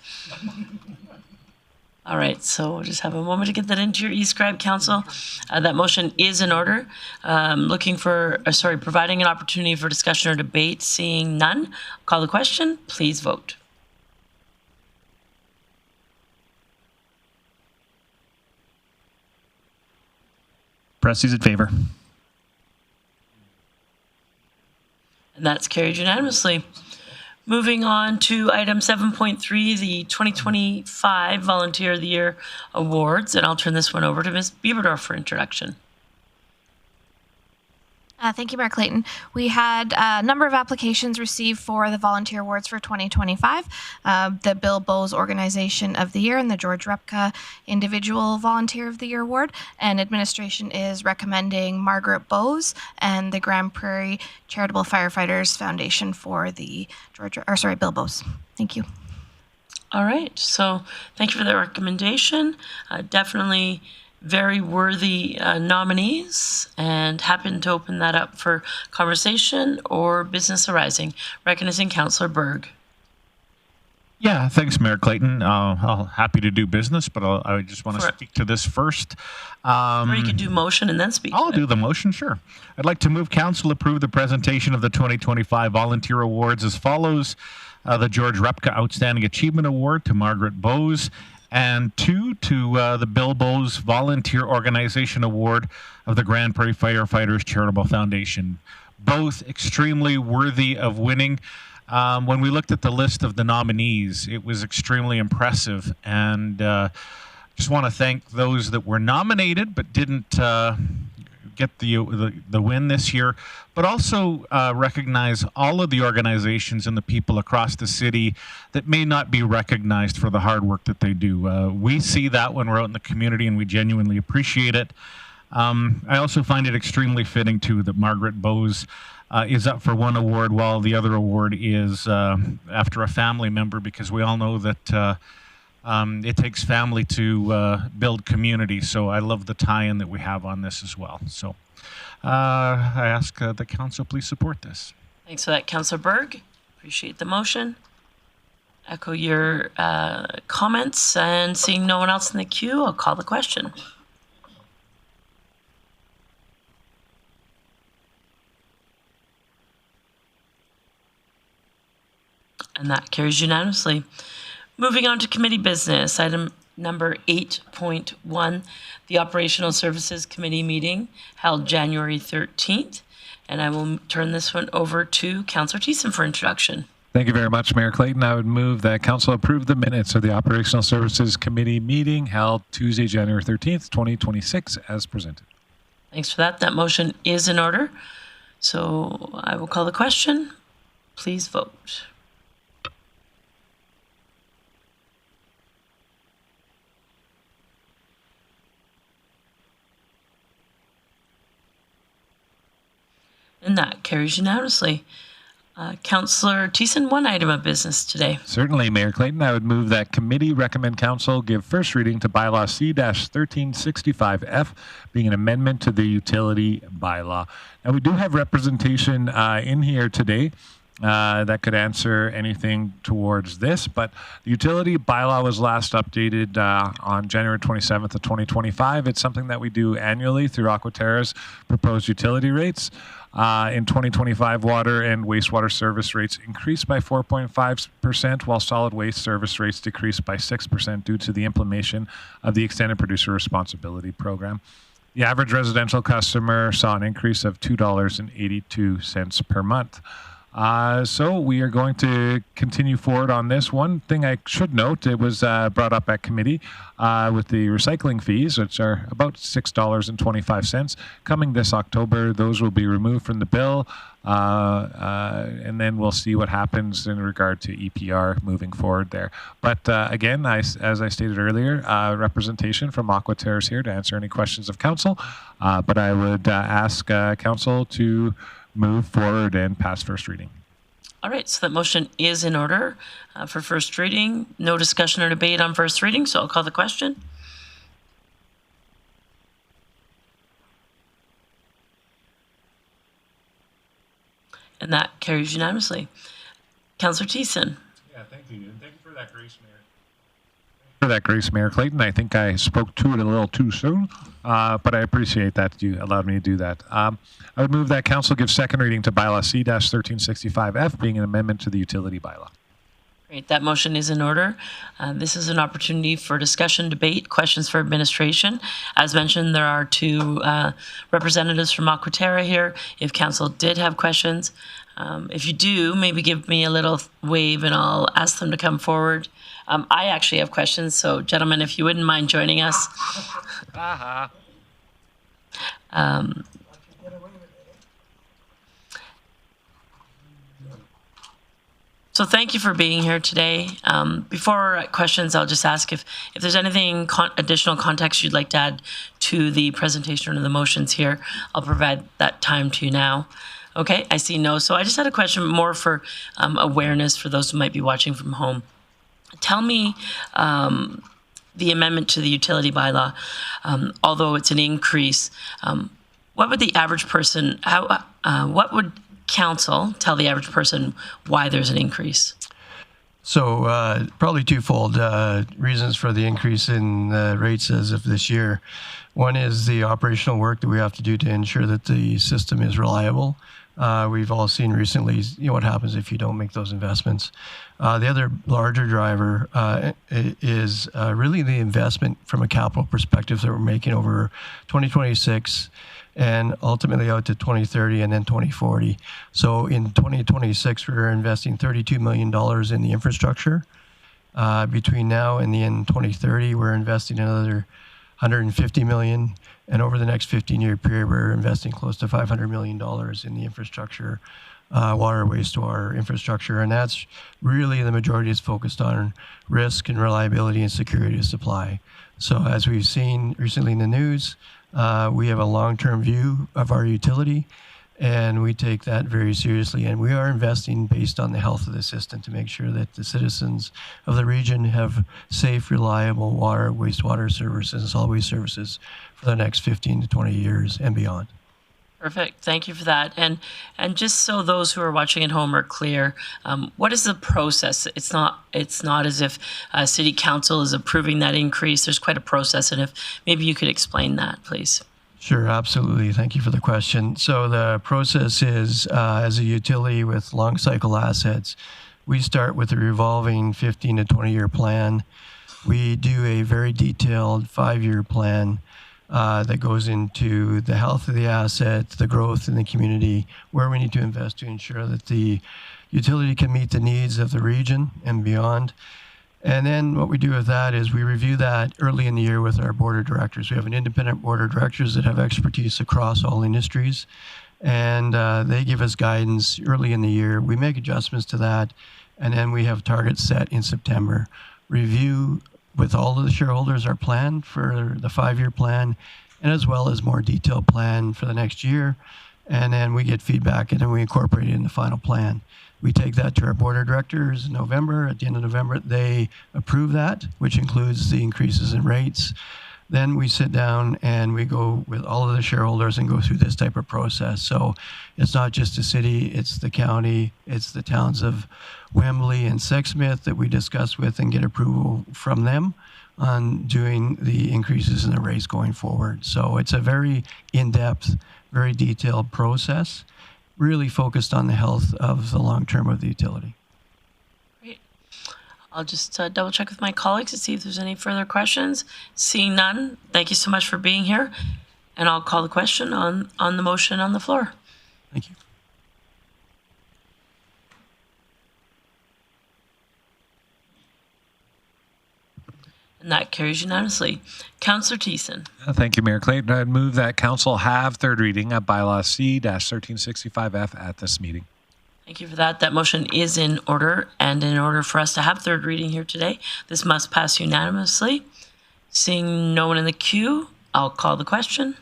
All right, so we'll just have a moment to get that into your e-scribe, Council. That motion is in order. Providing an opportunity for discussion or debate. Seeing none, call the question. Please vote. Pressie's in favor. And that's carried unanimously. Moving on to item 7.3, the 2025 Volunteer of the Year Awards. And I'll turn this one over to Ms. Bieberdorf for introduction. Thank you, Mayor Clayton. We had a number of applications received for the Volunteer Awards for 2025. The Bill Bowes Organization of the Year and the George Repka Individual Volunteer of the Year Award. And administration is recommending Margaret Bowes and the Grande Prairie Charitable Firefighters Foundation for the Bill Bowes. Thank you. All right, so thank you for that recommendation. Definitely very worthy nominees, and happen to open that up for conversation or business arising. Recognizing Councillor Berg. Yeah, thanks, Mayor Clayton. I'm happy to do business, but I just want to speak to this first. Or you could do motion and then speak. I'll do the motion, sure. I'd like to move council approve the presentation of the 2025 Volunteer Awards as follows. The George Repka Outstanding Achievement Award to Margaret Bowes, and 2 to the Bill Bowes Volunteer Organization Award of the Grande Prairie Firefighters Charitable Foundation. Both extremely worthy of winning. When we looked at the list of the nominees, it was extremely impressive, and just want to thank those that were nominated but didn't get the win this year, but also recognize all of the organizations and the people across the city that may not be recognized for the hard work that they do. We see that when we're out in the community, and we genuinely appreciate it. I also find it extremely fitting, too, that Margaret Bowes is up for one award while the other award is after a family member, because we all know that it takes family to build community. So I love the tie-in that we have on this as well. So I ask the council please support this. Thanks for that, Councillor Berg. Appreciate the motion. Echo your comments, and seeing no one else in the queue, I'll call the question. And that carries unanimously. Moving on to committee business, item number 8.1, the Operational Services Committee meeting held January 13th. And I will turn this one over to Councillor Thiessen for introduction. Thank you very much, Mayor Clayton. I would move that council approve the minutes of the Operational Services Committee meeting held Tuesday, January 13th, 2026, as presented. Thanks for that. That motion is in order. So I will call the question. Please vote. And that carries unanimously. Councillor Thiessen, one item of business today. Certainly, Mayor Clayton. I would move that committee recommend council give first reading to Bylaw C-1365F, being an amendment to the utility bylaw. Now, we do have representation in here today that could answer anything towards this, but the utility bylaw was last updated on January 27th of 2025. It's something that we do annually through Aquaterra's proposed utility rates. In 2025, water and wastewater service rates increased by 4.5%, while solid waste service rates decreased by 6% due to the implementation of the Extended Producer Responsibility Program. The average residential customer saw an increase of $2.82 per month. So we are going to continue forward on this. One thing I should note, it was brought up at committee with the recycling fees, which are about $6.25. Coming this October, those will be removed from the bill, and then we'll see what happens in regard to EPR moving forward there. But again, as I stated earlier, representation from Aquaterra is here to answer any questions of council, but I would ask council to move forward and pass first reading. All right, so that motion is in order for first reading. No discussion or debate on first reading, so I'll call the question. And that carries unanimously. Councillor Thiessen. Yeah, thank you. And thank you for that grace, Mayor. For that grace, Mayor Clayton. I think I spoke to it a little too soon, but I appreciate that you allowed me to do that. I would move that council give second reading to Bylaw C-1365F, being an amendment to the utility bylaw. Great, that motion is in order. This is an opportunity for discussion, debate, questions for administration. As mentioned, there are two representatives from Aquaterra here. If council did have questions, if you do, maybe give me a little wave and I'll ask them to come forward. I actually have questions, so gentlemen, if you wouldn't mind joining us. So thank you for being here today. Before questions, I'll just ask if there's anything additional context you'd like to add to the presentation or the motions here. I'll provide that time to you now. Okay, I see no. So I just had a question more for awareness for those who might be watching from home. Tell me the amendment to the utility bylaw, although it's an increase, what would the average person, what would council tell the average person why there's an increase? So probably twofold reasons for the increase in rates as of this year. One is the operational work that we have to do to ensure that the system is reliable. We've all seen recently, what happens if you don't make those investments. The other larger driver is really the investment from a capital perspective that we're making over 2026 and ultimately out to 2030 and then 2040. So in 2026, we're investing $32 million in the infrastructure. Between now and the end 2030, we're investing another 150 million, and over the next 15-year period, we're investing close to $500 million in the infrastructure, water, wastewater infrastructure, and that's really the majority is focused on risk and reliability and security of supply. So as we've seen recently in the news, we have a long-term view of our utility, and we take that very seriously. And we are investing based on the health of the system to make sure that the citizens of the region have safe, reliable water, wastewater services, and solid waste services for the next 15 to 20 years and beyond. Perfect. Thank you for that. And just so those who are watching at home are clear, what is the process? It's not as if City Council is approving that increase. There's quite a process, and if maybe you could explain that, please. Sure, absolutely. Thank you for the question. So the process is, as a utility with long cycle assets, we start with a revolving 15 to 20-year plan. We do a very detailed 5-year plan that goes into the health of the asset, the growth in the community, where we need to invest to ensure that the utility can meet the needs of the region and beyond. And then what we do with that is we review that early in the year with our board of directors. We have an independent board of directors that have expertise across all industries, and they give us guidance early in the year. We make adjustments to that, and then we have targets set in September. Review with all of the shareholders our plan for the 5-year plan, and as well as more detailed plan for the next year. And then we get feedback, and then we incorporate it in the final plan. We take that to our board of directors in November. At the end of November, they approve that, which includes the increases in rates. Then we sit down and we go with all of the shareholders and go through this type of process. So it's not just the city, it's the county, it's the towns of Wembley and Sexsmith that we discuss with and get approval from them on doing the increases in the rates going forward. So it's a very in-depth, very detailed process, really focused on the health of the long term of the utility. Great. I'll just double check with my colleagues to see if there's any further questions. Seeing none, thank you so much for being here. And I'll call the question on the motion on the floor. Thank you. And that carries unanimously. Councillor Thiessen. Thank you, Mayor Clayton. I'd move that Council have third reading of Bylaw C-1365F at this meeting. Thank you for that. That motion is in order, and in order for us to have third reading here today, this must pass unanimously. Seeing no one in the queue, I'll call the question.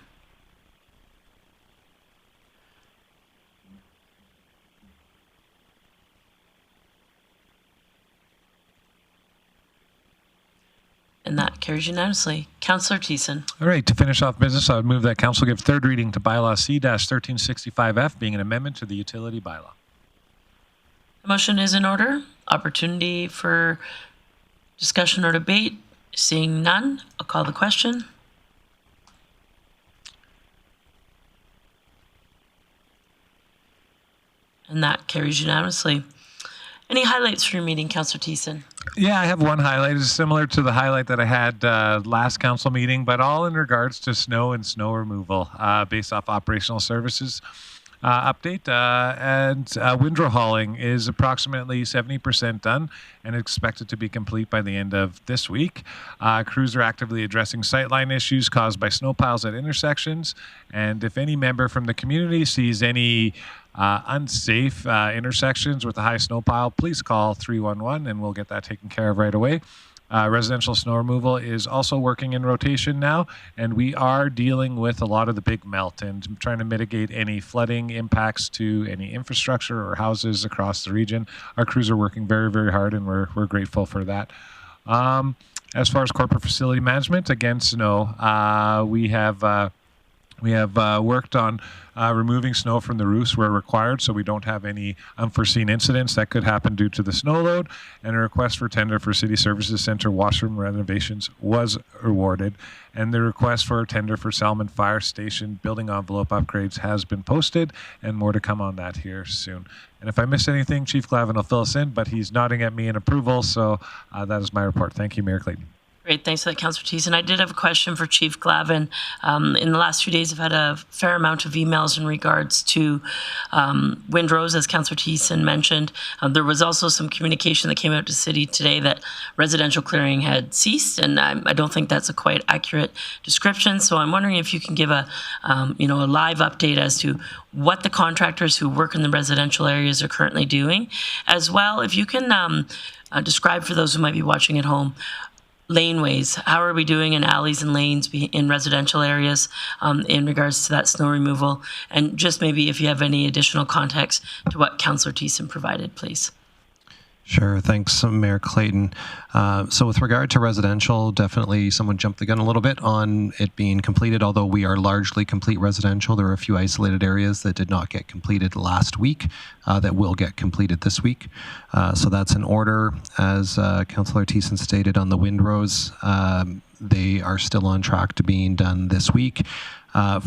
And that carries unanimously. Councillor Thiessen. All right, to finish off business, I would move that Council give third reading to Bylaw C-1365F, being an amendment to the utility bylaw. The motion is in order. Opportunity for discussion or debate. Seeing none, I'll call the question. And that carries unanimously. Any highlights for your meeting, Councillor Thiessen? Yeah, I have one highlight. It's similar to the highlight that I had last council meeting, but all in regards to snow and snow removal based off operational services update. And windrow hauling is approximately 70% done and expected to be complete by the end of this week. Crews are actively addressing sightline issues caused by snow piles at intersections. And if any member from the community sees any unsafe intersections with a high snow pile, please call 311 and we'll get that taken care of right away. Residential snow removal is also working in rotation now, and we are dealing with a lot of the big melt and trying to mitigate any flooding impacts to any infrastructure or houses across the region. Our crews are working very, very hard, and we're grateful for that. As far as corporate facility management, again, snow, we have worked on removing snow from the roofs where required, so we don't have any unforeseen incidents that could happen due to the snow load. And a request for tender for City Services Center washroom renovations was awarded. And the request for a tender for Salmon Fire Station building envelope upgrades has been posted, and more to come on that here soon. And if I miss anything, Chief Glavin will fill us in, but he's nodding at me in approval, so that is my report. Thank you, Mayor Clayton. Great, thanks for that, Councillor Thiessen. I did have a question for Chief Glavin. In the last few days, I've had a fair amount of emails in regards to windrows, as Councillor Thiessen mentioned. There was also some communication that came out to City today that residential clearing had ceased, and I don't think that's a quite accurate description. So I'm wondering if you can give a live update as to what the contractors who work in the residential areas are currently doing, as well if you can describe for those who might be watching at home laneways. How are we doing in alleys and lanes in residential areas in regards to that snow removal? And just maybe if you have any additional context to what Councillor Thiessen provided, please. Sure. Thanks, Mayor Clayton. So with regard to residential, definitely someone jumped the gun a little bit on it being completed, although we are largely complete residential. There are a few isolated areas that did not get completed last week that will get completed this week. So that's in order. As Councillor Thiessen stated on the windrows, they are still on track to being done this week.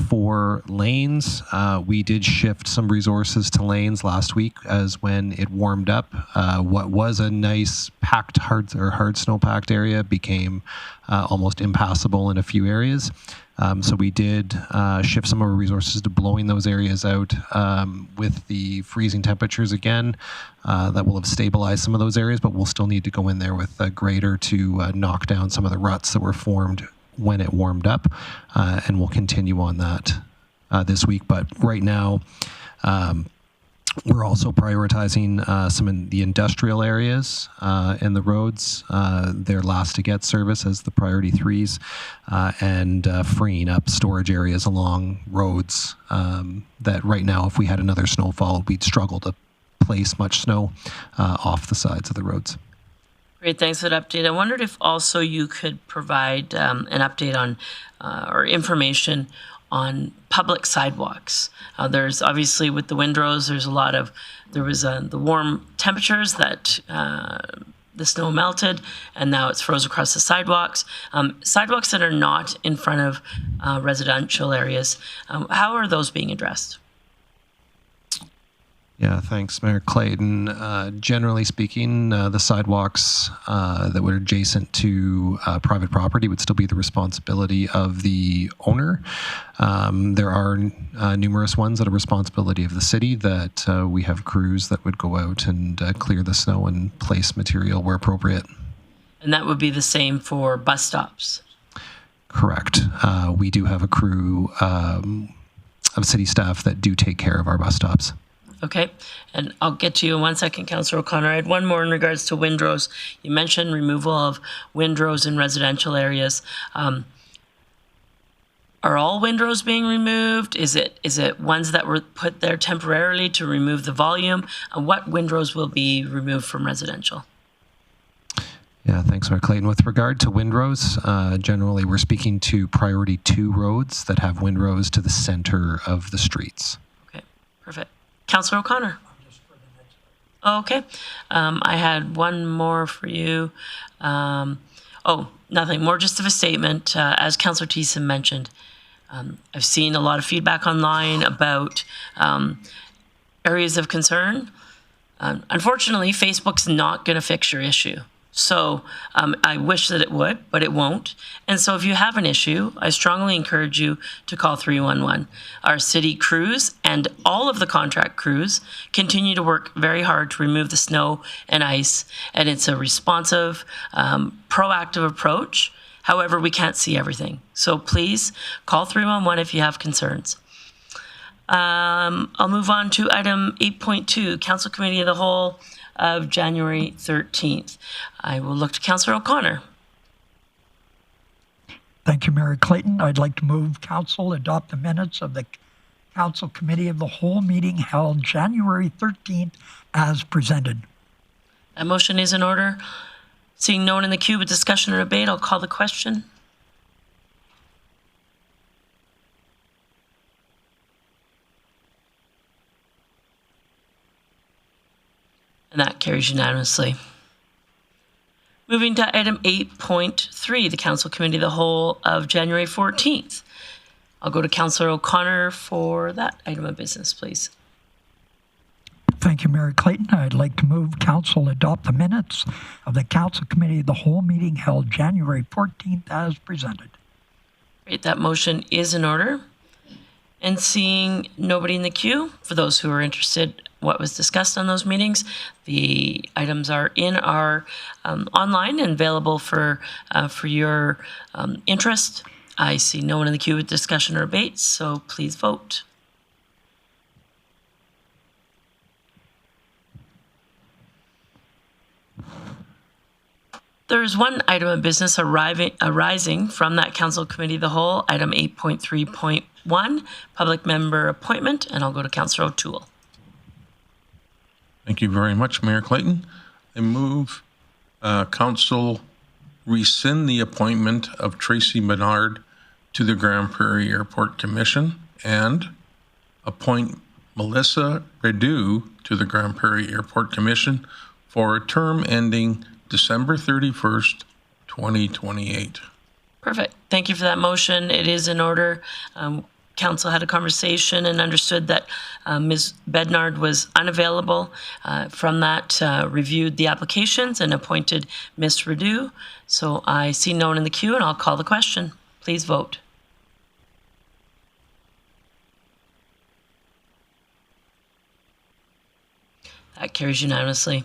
For lanes, we did shift some resources to lanes last week as when it warmed up. What was a nice packed hard snow-packed area became almost impassable in a few areas. So we did shift some of our resources to blowing those areas out with the freezing temperatures again. That will have stabilized some of those areas, but we'll still need to go in there with a grader to knock down some of the ruts that were formed when it warmed up, and we'll continue on that this week. But right now, we're also prioritizing some in the industrial areas and the roads. They're last to get service as the priority 3s, and freeing up storage areas along roads that right now, if we had another snowfall, we'd struggle to place much snow off the sides of the roads. Great, thanks for that update. I wondered if also you could provide an update on or information on public sidewalks. There's obviously with the windrows, there was the warm temperatures that the snow melted, and now it's froze across the sidewalks. Sidewalks that are not in front of residential areas, how are those being addressed? Yeah, thanks, Mayor Clayton. Generally speaking, the sidewalks that were adjacent to private property would still be the responsibility of the owner. There are numerous ones that are responsibility of the city that we have crews that would go out and clear the snow and place material where appropriate. And that would be the same for bus stops? Correct. We do have a crew of city staff that do take care of our bus stops. Okay, and I'll get to you in 1 second, Councillor O'Connor. I had one more in regards to windrows. You mentioned removal of windrows in residential areas. Are all windrows being removed? Is it ones that were put there temporarily to remove the volume? What windrows will be removed from residential? Yeah, thanks, Mayor Clayton. With regard to windrows, generally we're speaking to priority 2 roads that have windrows to the center of the streets. Okay, perfect. Councillor O'Connor. Okay. I had one more for you. Nothing more, just of a statement. As Councillor Thiessen mentioned, I've seen a lot of feedback online about areas of concern. Unfortunately, Facebook's not going to fix your issue. So I wish that it would, but it won't. And so if you have an issue, I strongly encourage you to call 311. Our city crews and all of the contract crews continue to work very hard to remove the snow and ice. And it's a responsive, proactive approach. However, we can't see everything. So please call 311 if you have concerns. I'll move on to item 8.2, Council Committee of the Whole of January 13th. I will look to Councillor O'Connor. Thank you, Mayor Clayton. I'd like to move Council adopt the minutes of the Council Committee of the Whole meeting held January 13th as presented. That motion is in order. Seeing no one in the queue with discussion or debate, I'll call the question. And that carries unanimously. Moving to item 8.3, the Council Committee of the Whole of January 14th. I'll go to Councillor O'Connor for that item of business, please. Thank you, Mayor Clayton. I'd like to move council adopt the minutes of the council committee of the whole meeting held January 14th as presented. Great, that motion is in order. And seeing nobody in the queue, for those who are interested what was discussed on those meetings, the items are in our online and available for your interest. I see no one in the queue with discussion or debates, so please vote. There is one item of business arising from that Council Committee of the Whole, item 8.3.1, public member appointment, and I'll go to Councillor O'Toole. Thank you very much, Mayor Clayton. I move Council rescind the appointment of Tracy Menard to the Grande Prairie Airport Commission and appoint Melissa Redu to the Grande Prairie Airport Commission for a term ending December 31st, 2028. Perfect. Thank you for that motion. It is in order. Council had a conversation and understood that Ms. Bednard was unavailable. From that, reviewed the applications and appointed Ms. Redu. So I see no one in the queue, and I'll call the question. Please vote. That carries unanimously.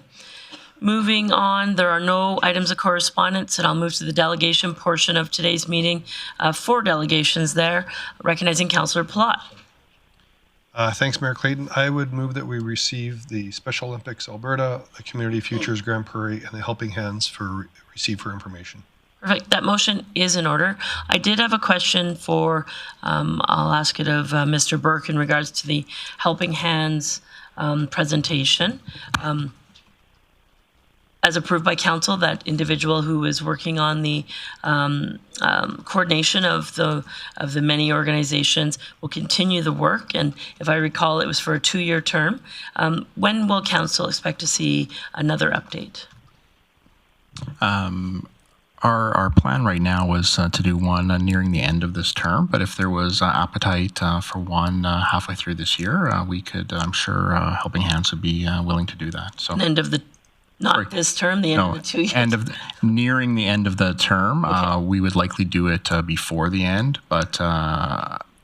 Moving on, there are no items of correspondence, and I'll move to the delegation portion of today's meeting. 4 delegations there, recognizing Councillor Plott. Thanks, Mayor Clayton. I would move that we receive the Special Olympics Alberta, the Community Futures Grande Prairie, and the Helping Hands for receive for information. Perfect. That motion is in order. I did have a question for, I'll ask it of Mr. Burke in regards to the Helping Hands presentation. As approved by council, that individual who is working on the coordination of the many organizations will continue the work. And if I recall, it was for a 2-year term. When will council expect to see another update? Our plan right now was to do one nearing the end of this term, but if there was appetite for one halfway through this year, we could, I'm sure Helping Hands would be willing to do that. So End of the Not this term, the end of the 2 years. Nearing the end of the term. Okay. We would likely do it before the end, but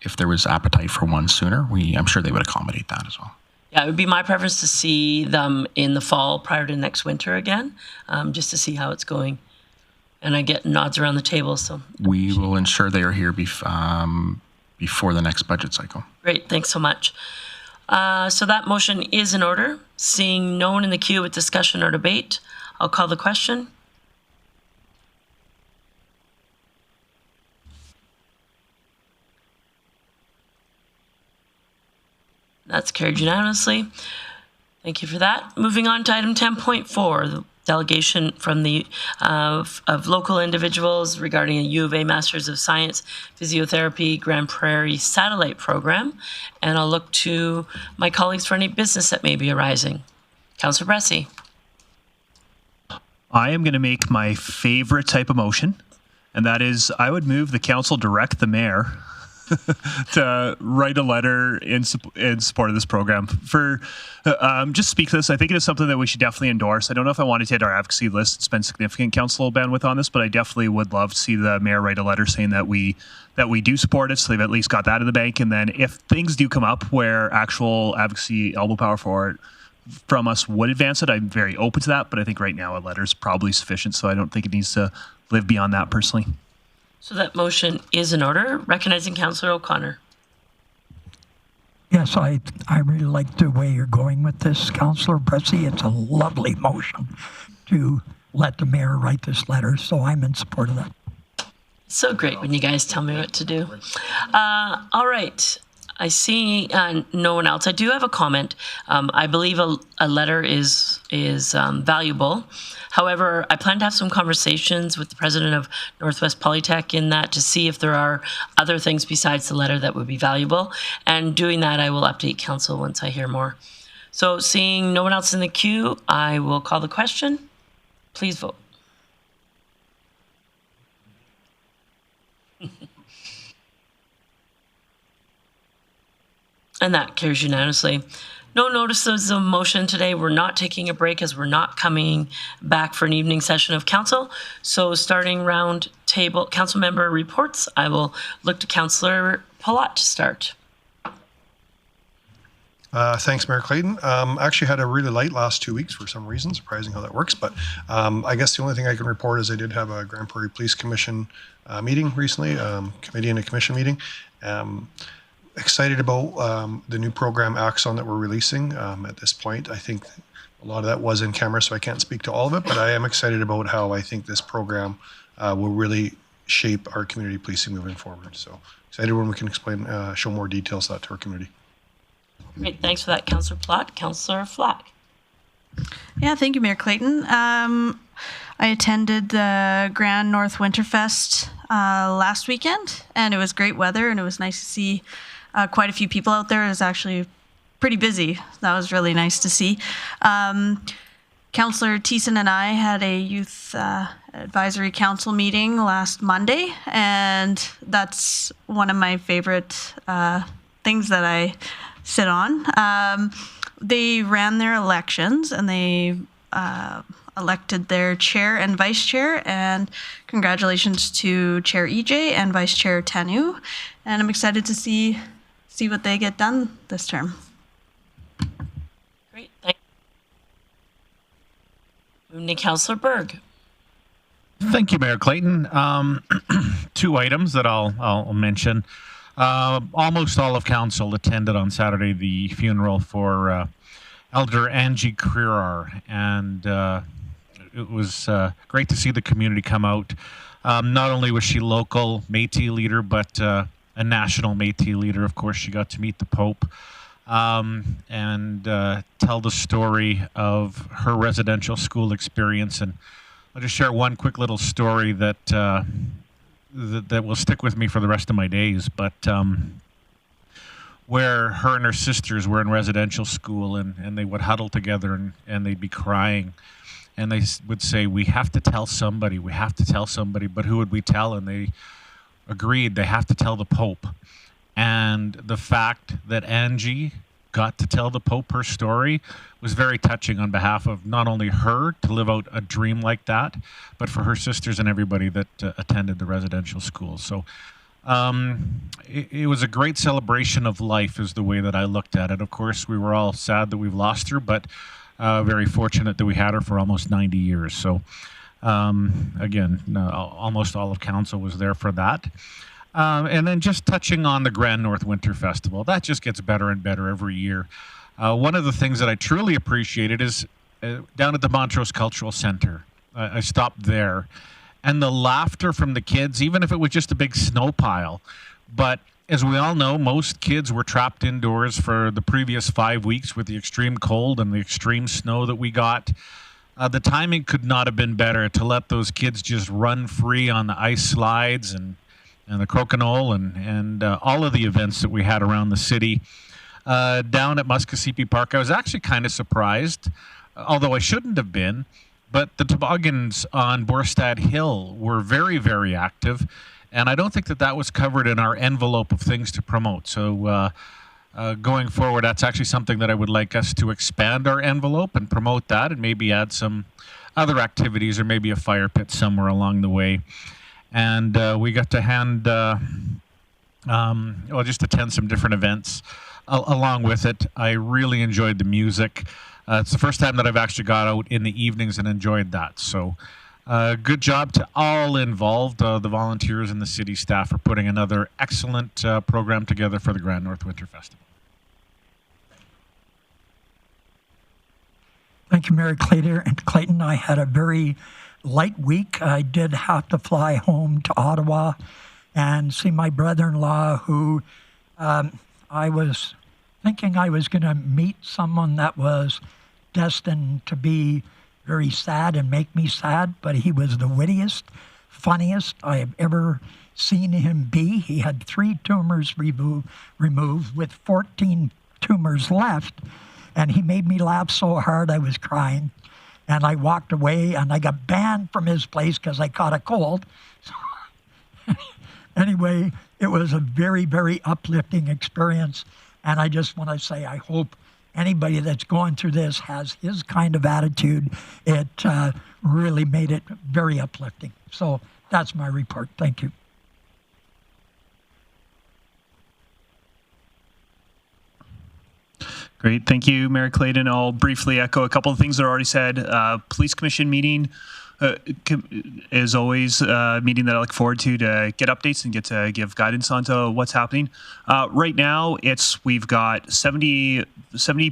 if there was appetite for one sooner, I'm sure they would accommodate that as well. Yeah, it would be my preference to see them in the fall prior to next winter again, just to see how it's going. And I get nods around the table, so. We will ensure they are here before the next budget cycle. Great, thanks so much. So that motion is in order. Seeing no one in the queue with discussion or debate, I'll call the question. That's carried unanimously. Thank you for that. Moving on to item 10.4, the delegation from the of local individuals regarding a U of A Masters of Science Physiotherapy Grande Prairie satellite program. And I'll look to my colleagues for any business that may be arising. Councillor Bressie. I am going to make my favorite type of motion, and that is I would move the council direct the mayor to write a letter in support of this program. For just speak to this, I think it is something that we should definitely endorse. I don't know if I wanted to hit our advocacy list and spend significant council bandwidth on this, but I definitely would love to see the mayor write a letter saying that we do support it, so they've at least got that in the bank. And then if things do come up where actual advocacy, elbow power for it from us would advance it, I'm very open to that. But I think right now a letter is probably sufficient, so I don't think it needs to live beyond that personally. So that motion is in order. Recognizing Councillor O'Connor. Yes, I really like the way you're going with this, Councillor Bressie. It's a lovely motion to let the mayor write this letter, so I'm in support of that. So great when you guys tell me what to do. All right. I see no one else. I do have a comment. I believe a letter is valuable. However, I plan to have some conversations with the president of Northwest Polytech in that to see if there are other things besides the letter that would be valuable. And doing that, I will update council once I hear more. So seeing no one else in the queue, I will call the question. Please vote. And that carries unanimously. No notices of motion today. We're not taking a break as we're not coming back for an evening session of council. So starting round table council member reports, I will look to Councillor Palat to start. Thanks, Mayor Clayton. Actually had a really light last 2 weeks for some reason, surprising how that works. But I guess the only thing I can report is I did have a Grande Prairie Police Commission meeting recently, committee and a commission meeting. Excited about the new program Axon that we're releasing at this point. I think a lot of that was in camera, so I can't speak to all of it, but I am excited about how I think this program will really shape our community policing moving forward. So excited when we can explain, show more details of that to our community. Great, thanks for that, Councillor Platt. Councillor Flack. Yeah, thank you, Mayor Clayton. I attended the Grand North Winterfest last weekend, and it was great weather, and it was nice to see quite a few people out there. It was actually pretty busy. That was really nice to see. Councillor Thiessen and I had a youth advisory council meeting last Monday, and that's one of my favorite things that I sit on. They ran their elections, and they elected their chair and vice chair, and congratulations to Chair EJ and Vice Chair Tanu, and I'm excited to see what they get done this term. Great, thank you. Moving to Councillor Berg. Thank you, Mayor Clayton. 2 items that I'll mention. Almost all of council attended on Saturday the funeral for Elder Angie Crerar, and it was great to see the community come out. Not only was she local Métis leader, but a national Métis leader. Of course, she got to meet the Pope and tell the story of her residential school experience. And I'll just share one quick little story that that will stick with me for the rest of my days. But where her and her sisters were in residential school, and they would huddle together and they'd be crying. And they would say, we have to tell somebody, but who would we tell? And they agreed they have to tell the Pope. And the fact that Angie got to tell the Pope her story was very touching on behalf of not only her to live out a dream like that, but for her sisters and everybody that attended the residential school. So it was a great celebration of life is the way that I looked at it. Of course, we were all sad that we've lost her, but very fortunate that we had her for almost 90 years. So again, almost all of council was there for that. And then just touching on the Grand North Winter Festival, that just gets better and better every year. One of the things that I truly appreciated is down at the Montrose Cultural Center. I stopped there, and the laughter from the kids, even if it was just a big snow pile. But as we all know, most kids were trapped indoors for the previous 5 weeks with the extreme cold and the extreme snow that we got. The timing could not have been better to let those kids just run free on the ice slides and the crokinole and all of the events that we had around the city. Down at Muskosipi Park, I was actually kind of surprised, although I shouldn't have been, but the toboggans on Borstad Hill were very, very active, and I don't think that was covered in our envelope of things to promote. So going forward, that's actually something that I would like us to expand our envelope and promote that, and maybe add some other activities or maybe a fire pit somewhere along the way. And we got to just attend some different events along with it. I really enjoyed the music. It's the first time that I've actually got out in the evenings and enjoyed that. So good job to all involved, the volunteers and the city staff for putting another excellent program together for the Grand North Winter Festival. Thank you, Mayor Clayton. I had a very light week. I did have to fly home to Ottawa and see my brother-in-law, who I was thinking I was going to meet someone that was destined to be very sad and make me sad, but he was the wittiest, funniest I have ever seen him be. He had 3 tumors removed with 14 tumors left, and he made me laugh so hard I was crying. And I walked away, and I got banned from his place because I caught a cold. So anyway, it was a very, very uplifting experience. And I just want to say I hope anybody that's going through this has his kind of attitude. It really made it very uplifting. So that's my report. Thank you. Great. Thank you, Mayor Clayton. I'll briefly echo a couple of things that are already said. Police Commission meeting is always a meeting that I look forward to get updates and get to give guidance onto what's happening. Right now, we've got 70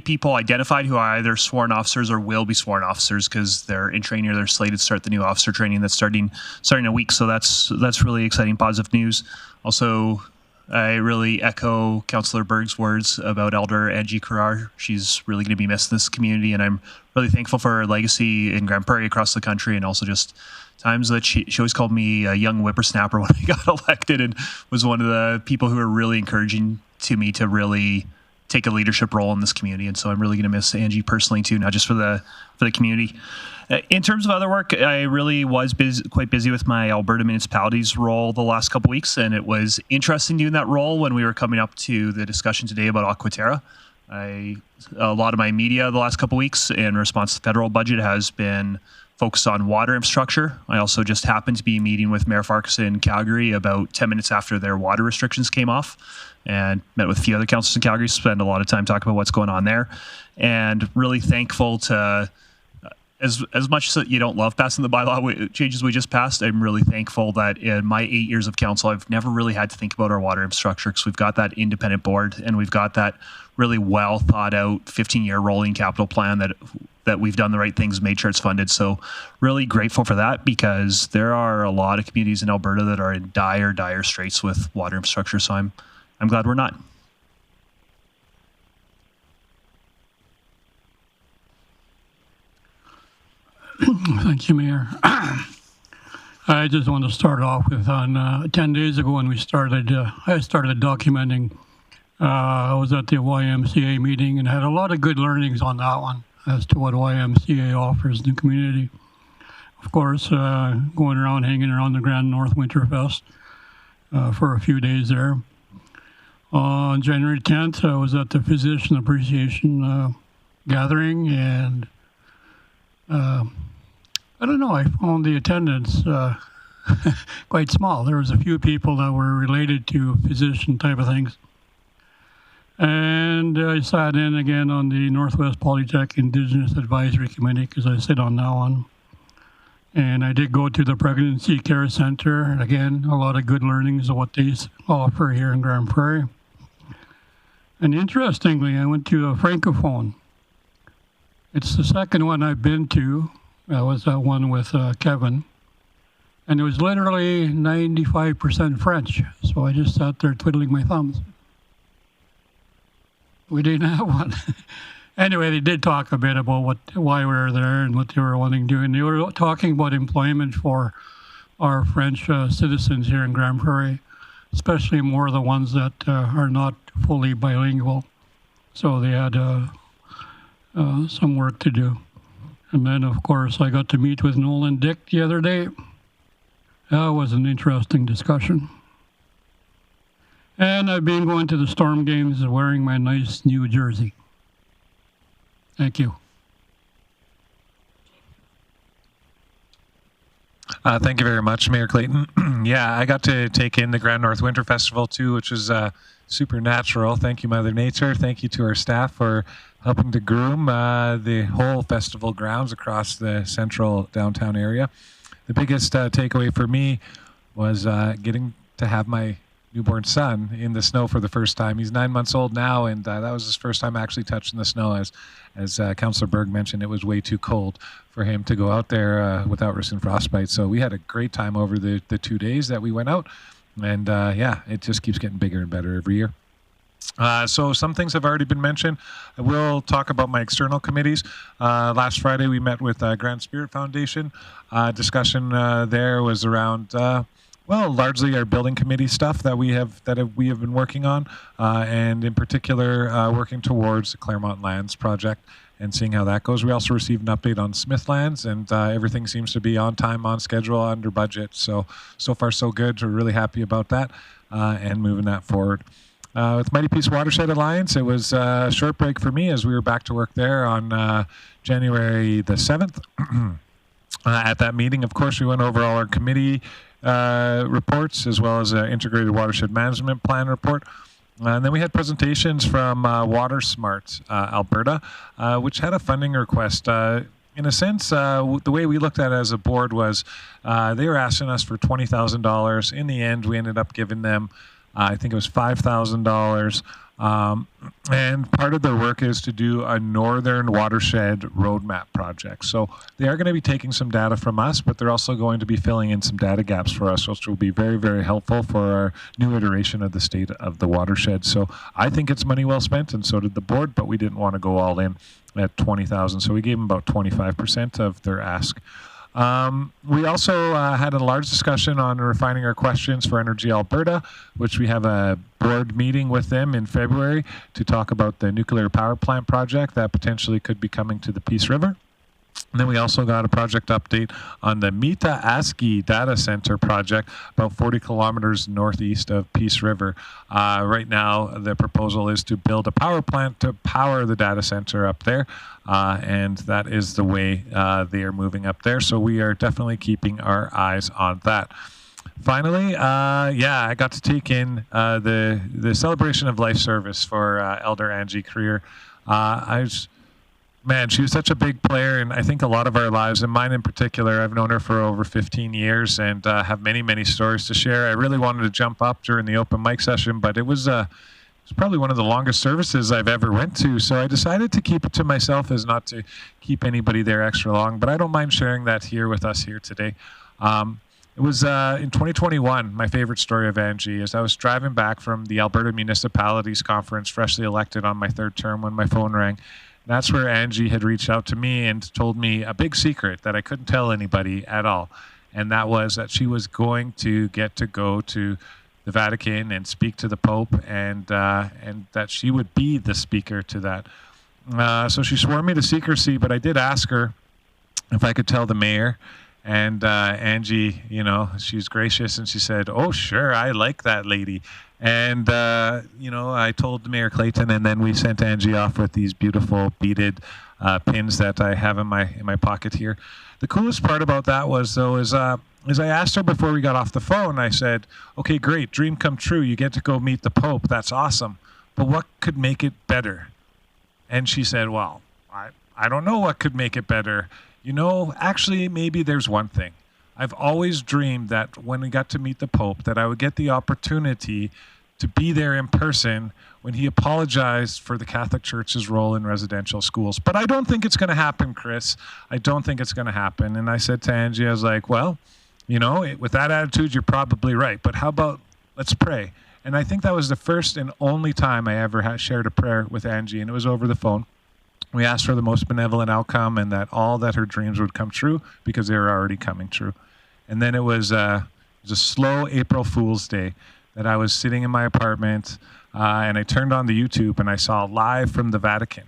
people identified who are either sworn officers or will be sworn officers because they're in training or they're slated to start the new officer training that's starting a week. So that's really exciting, positive news. Also, I really echo Councillor Berg's words about Elder Angie Carrar. She's really going to be missed in this community, and I'm really thankful for her legacy in Grande Prairie, across the country, and also just times that she always called me a young whippersnapper when I got elected, and was one of the people who were really encouraging to me to really take a leadership role in this community. And so I'm really going to miss Angie personally too, not just for the community. In terms of other work, I really was quite busy with my Alberta municipalities role the last couple weeks, and it was interesting doing that role when we were coming up to the discussion today about Aquaterra. A lot of my media the last couple weeks in response to the federal budget has been focused on water infrastructure. I also just happened to be meeting with Mayor Farkas in Calgary about 10 minutes after their water restrictions came off, and met with a few other councillors in Calgary, spend a lot of time talking about what's going on there, and really thankful to as much as you don't love passing the bylaw changes we just passed, I'm really thankful that in my 8 years of council, I've never really had to think about our water infrastructure because we've got that independent board and we've got that really well thought out 15-year rolling capital plan that we've done the right things, made sure it's funded. So really grateful for that because there are a lot of communities in Alberta that are in dire straits with water infrastructure. So I'm glad we're not. Thank you, Mayor. I just want to start off with 10 days ago when I started documenting. I was at the YMCA meeting and had a lot of good learnings on that one as to what YMCA offers the community. Of course, going around, hanging around the Grand North Winterfest for a few days there. On January 10th, I was at the Physician Appreciation Gathering, and I don't know, I found the attendance quite small. There was a few people that were related to physician type of things. And I sat in again on the Northwest Polytech Indigenous Advisory Committee because I sit on that one. And I did go to the Pregnancy Care Center, and again, a lot of good learnings of what they offer here in Grande Prairie. And interestingly, I went to a Francophone. It's the second one I've been to. That was that one with Kevin. And it was literally 95% French. So I just sat there twiddling my thumbs. We didn't have one. Anyway, they did talk a bit about why we were there and what they were wanting to do. And they were talking about employment for our French citizens here in Grande Prairie, especially more the ones that are not fully bilingual. So they had some work to do. And then, of course, I got to meet with Nolan Dick the other day. That was an interesting discussion. And I've been going to the Storm games wearing my nice new jersey. Thank you. Thank you very much, Mayor Clayton. Yeah, I got to take in the Grand North Winter Festival too, which was supernatural. Thank you, Mother Nature. Thank you to our staff for helping to groom the whole festival grounds across the central downtown area. The biggest takeaway for me was getting to have my newborn son in the snow for the first time. He's 9 months old now, and that was his first time actually touching the snow. As Councillor Berg mentioned, it was way too cold for him to go out there without risking frostbite. So we had a great time over the 2 days that we went out, and yeah, it just keeps getting bigger and better every year. So some things have already been mentioned. I will talk about my external committees. Last Friday we met with Grand Spirit Foundation. Discussion there was around well, largely our building committee stuff that we have been working on, and in particular working towards the Claremont Lands project and seeing how that goes. We also received an update on Smith Lands, and everything seems to be on time, on schedule, under budget. So far so good. We're really happy about that and moving that forward. with Mighty Peace Watershed Alliance. It was a short break for me as we were back to work there on January the 7th. At that meeting, of course, we went over all our committee reports as well as an integrated watershed management plan report. And then we had presentations from Water Smart Alberta, which had a funding request. In a sense, the way we looked at it as a board was they were asking us for $20,000. In the end, we ended up giving them, I think it was $5,000. And part of their work is to do a northern watershed roadmap project. So they are going to be taking some data from us, but they're also going to be filling in some data gaps for us, which will be very, very helpful for our new iteration of the state of the watershed. So I think it's money well spent, and so did the board, but we didn't want to go all in at $20,000. So we gave them about 25% of their ask. We also had a large discussion on refining our questions for Energy Alberta, which we have a board meeting with them in February to talk about the nuclear power plant project that potentially could be coming to the Peace River. And then we also got a project update on the Mita ASCII data center project about 40 kilometers northeast of Peace River. Right now, the proposal is to build a power plant to power the data center up there. And that is the way they are moving up there. So we are definitely keeping our eyes on that. Finally, I got to take in the celebration of life service for Elder Angie Creer. Man, she was such a big player, and I think a lot of our lives, and mine in particular, I've known her for over 15 years and have many, many stories to share. I really wanted to jump up during the open mic session, but it was probably one of the longest services I've ever went to, so I decided to keep it to myself as not to keep anybody there extra long, but I don't mind sharing that here with us here today. It was in 2021, my favorite story of Angie is I was driving back from the Alberta Municipalities Conference, freshly elected on my third term, when my phone rang. That's where Angie had reached out to me and told me a big secret that I couldn't tell anybody at all. And that was that she was going to get to go to the Vatican and speak to the Pope, and that she would be the speaker to that. So she swore me to secrecy, but I did ask her if I could tell the mayor. And Angie, she's gracious, and she said, "Oh, sure, I like that lady." And, I told Mayor Clayton, and then we sent Angie off with these beautiful beaded pins that I have in my pocket here. The coolest part about that was, though, is I asked her before we got off the phone, I said, "Okay, great, dream come true. You get to go meet the Pope. That's awesome. But what could make it better?" And she said, "Well, I don't know what could make it better. Actually, maybe there's one thing. I've always dreamed that when we got to meet the Pope, that I would get the opportunity to be there in person when he apologized for the Catholic Church's role in residential schools. But I don't think it's going to happen, Chris. I don't think it's going to happen." And I said to Angie, I was like, "Well, with that attitude, you're probably right. But how about let's pray?" And I think that was the first and only time I ever shared a prayer with Angie, and it was over the phone. We asked for the most benevolent outcome and that all that her dreams would come true because they were already coming true. And then it was a slow April Fool's Day that I was sitting in my apartment and I turned on the YouTube and I saw live from the Vatican.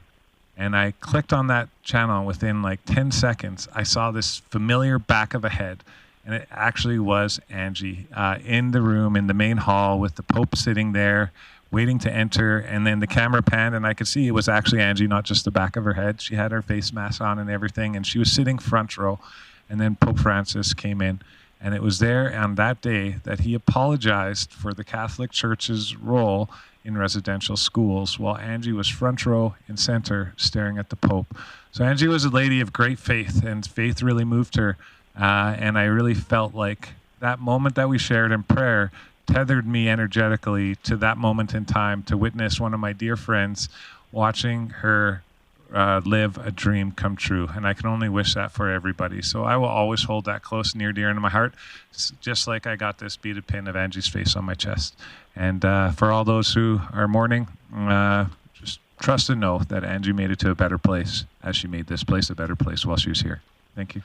And I clicked on that channel, and within like 10 seconds, I saw this familiar back of a head. And it actually was Angie in the room in the main hall with the Pope sitting there waiting to enter, and then the camera panned and I could see it was actually Angie, not just the back of her head. She had her face mask on and everything, and she was sitting front row. And then Pope Francis came in, and it was there on that day that he apologized for the Catholic Church's role in residential schools, while Angie was front row and center staring at the Pope. So Angie was a lady of great faith, and faith really moved her. And I really felt like that moment that we shared in prayer tethered me energetically to that moment in time to witness one of my dear friends watching her live a dream come true. And I can only wish that for everybody. So I will always hold that close, near, dear into my heart, just like I got this beaded pin of Angie's face on my chest. And for all those who are mourning, just trust and know that Angie made it to a better place as she made this place a better place while she was here. Thank you.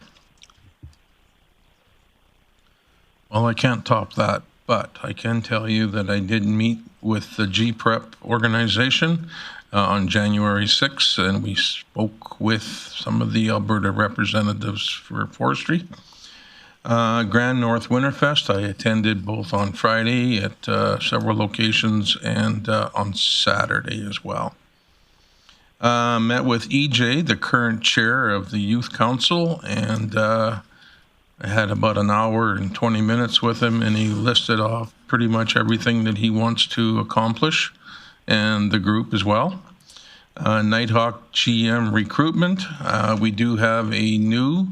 Well, I can't top that, but I can tell you that I did meet with the GPREP organization on January 6th, and we spoke with some of the Alberta representatives for forestry. Grand North Winterfest, I attended both on Friday at several locations and on Saturday as well. Met with EJ, the current chair of the Youth Council, and I had about an hour and 20 minutes with him, and he listed off pretty much everything that he wants to accomplish, and the group as well. Nighthawk GM recruitment. We do have a new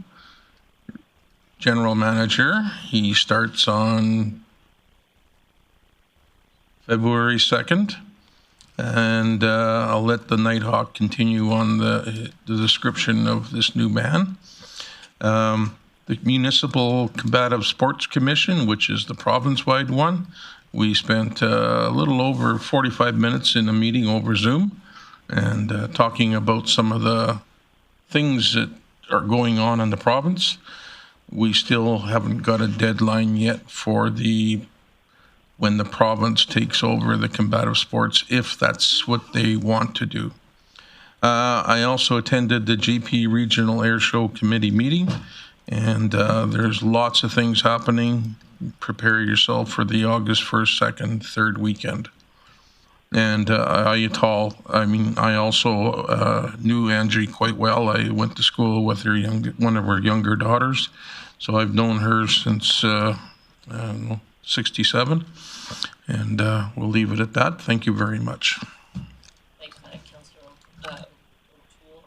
general manager. He starts on February 2nd. And I'll let the Nighthawk continue on the description of this new man. The Municipal Combative Sports Commission, which is the province-wide one, we spent a little over 45 minutes in a meeting over Zoom and talking about some of the things that are going on in the province. We still haven't got a deadline yet for when the province takes over the combative sports, if that's what they want to do. I also attended the GP Regional Air Show Committee meeting, and there's lots of things happening. Prepare yourself for the August 1st, 2nd, 3rd weekend. And I also knew Angie quite well. I went to school with one of her younger daughters, so I've known her since 67, and we'll leave it at that. Thank you very much. Thanks, Councillor.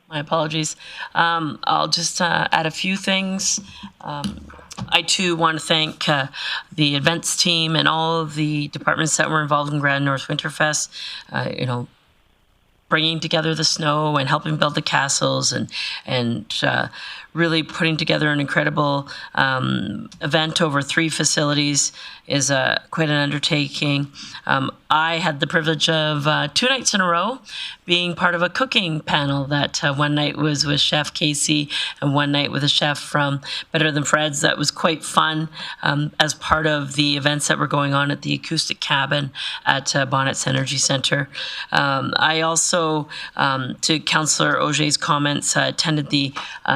My apologies. I'll just add a few things. I too want to thank the events team and all of the departments that were involved in Grand North Winterfest. Bringing together the snow and helping build the castles and really putting together an incredible event over 3 facilities is quite an undertaking. I had the privilege of 2 nights in a row being part of a cooking panel that one night was with Chef Casey and one night with a chef from Better Than Fred's. That was quite fun as part of the events that were going on at the acoustic cabin at Bonnet's Energy Centre. I also, to Councillor Auger's comments, attended the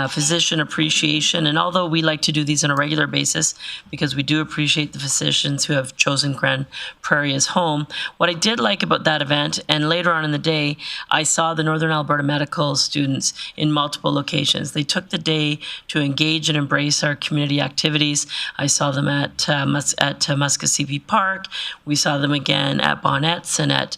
physician appreciation, and although we like to do these on a regular basis because we do appreciate the physicians who have chosen Grande Prairie as home, what I did like about that event, and later on in the day, I saw the Northern Alberta medical students in multiple locations. They took the day to engage and embrace our community activities. I saw them at Muskogee Park. We saw them again at Bonnet's and at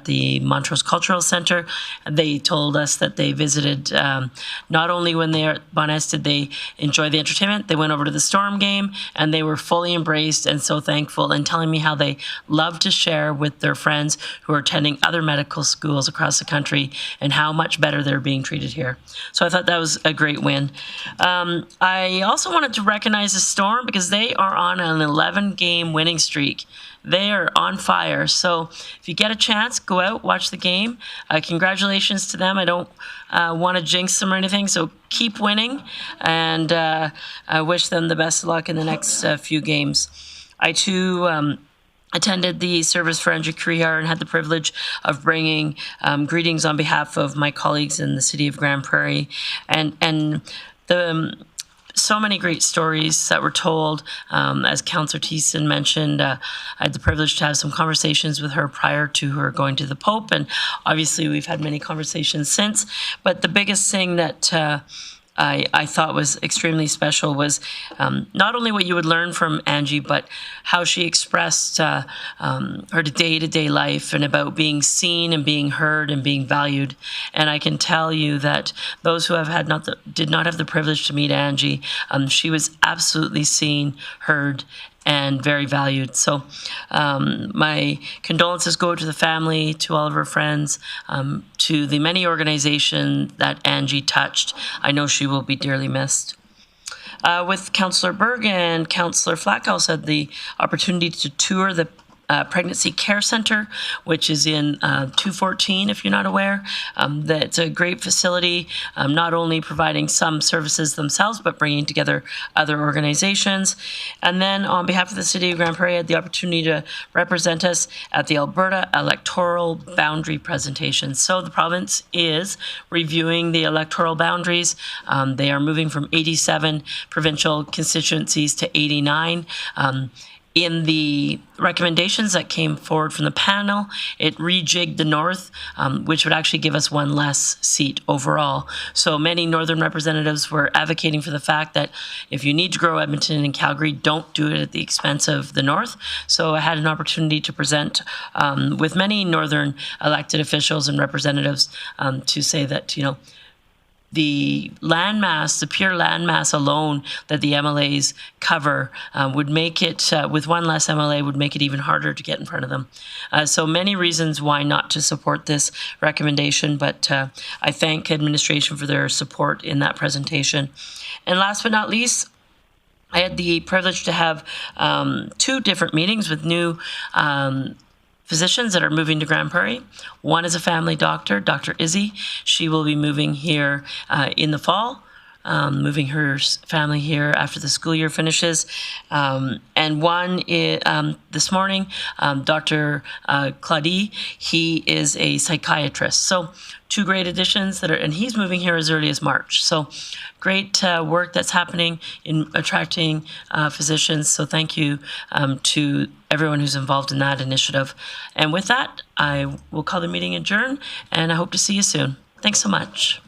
the Montrose Cultural Centre. They told us that they visited not only when they are at Bonnet's did they enjoy the entertainment, they went over to the Storm game and they were fully embraced and so thankful, and telling me how they love to share with their friends who are attending other medical schools across the country and how much better they're being treated here. So I thought that was a great win. I also wanted to recognize the Storm because they are on an 11-game winning streak. They are on fire. So if you get a chance, go out, watch the game. Congratulations to them. I don't want to jinx them or anything, so keep winning, and I wish them the best of luck in the next few games. I too attended the service for Andrew Krihar and had the privilege of bringing greetings on behalf of my colleagues in the city of Grande Prairie, and the so many great stories that were told. As Councillor Thiessen mentioned, I had the privilege to have some conversations with her prior to her going to the Pope, and obviously we've had many conversations since. But the biggest thing that I thought was extremely special was not only what you would learn from Angie, but how she expressed her day-to-day life and about being seen and being heard and being valued. And I can tell you that those who have did not have the privilege to meet Angie, she was absolutely seen, heard, and very valued. So my condolences go to the family, to all of her friends, to the many organizations that Angie touched. I know she will be dearly missed. With Councillor Berg and Councillor Flackhouse had the opportunity to tour the Pregnancy Care Center, which is in 214, if you're not aware. That's a great facility, not only providing some services themselves, but bringing together other organizations. And then on behalf of the City of Grande Prairie, I had the opportunity to represent us at the Alberta electoral boundary presentation. So the province is reviewing the electoral boundaries. They are moving from 87 provincial constituencies to 89. In the recommendations that came forward from the panel, it rejigged the north, which would actually give us one less seat overall. So many northern representatives were advocating for the fact that if you need to grow Edmonton and Calgary, don't do it at the expense of the north. So I had an opportunity to present with many northern elected officials and representatives to say that, the landmass, the pure landmass alone that the MLAs cover would make it, with one less MLA, would make it even harder to get in front of them. So many reasons why not to support this recommendation, but I thank administration for their support in that presentation. And last but not least, I had the privilege to have 2 different meetings with new physicians that are moving to Grande Prairie. One is a family doctor, Dr. Izzy. She will be moving here in the fall, moving her family here after the school year finishes. And one is, this morning, Dr. Claudie, he is a psychiatrist. So 2 great additions and he's moving here as early as March. So great work that's happening in attracting physicians. So thank you to everyone who's involved in that initiative. And with that, I will call the meeting adjourned, and I hope to see you soon. Thanks so much.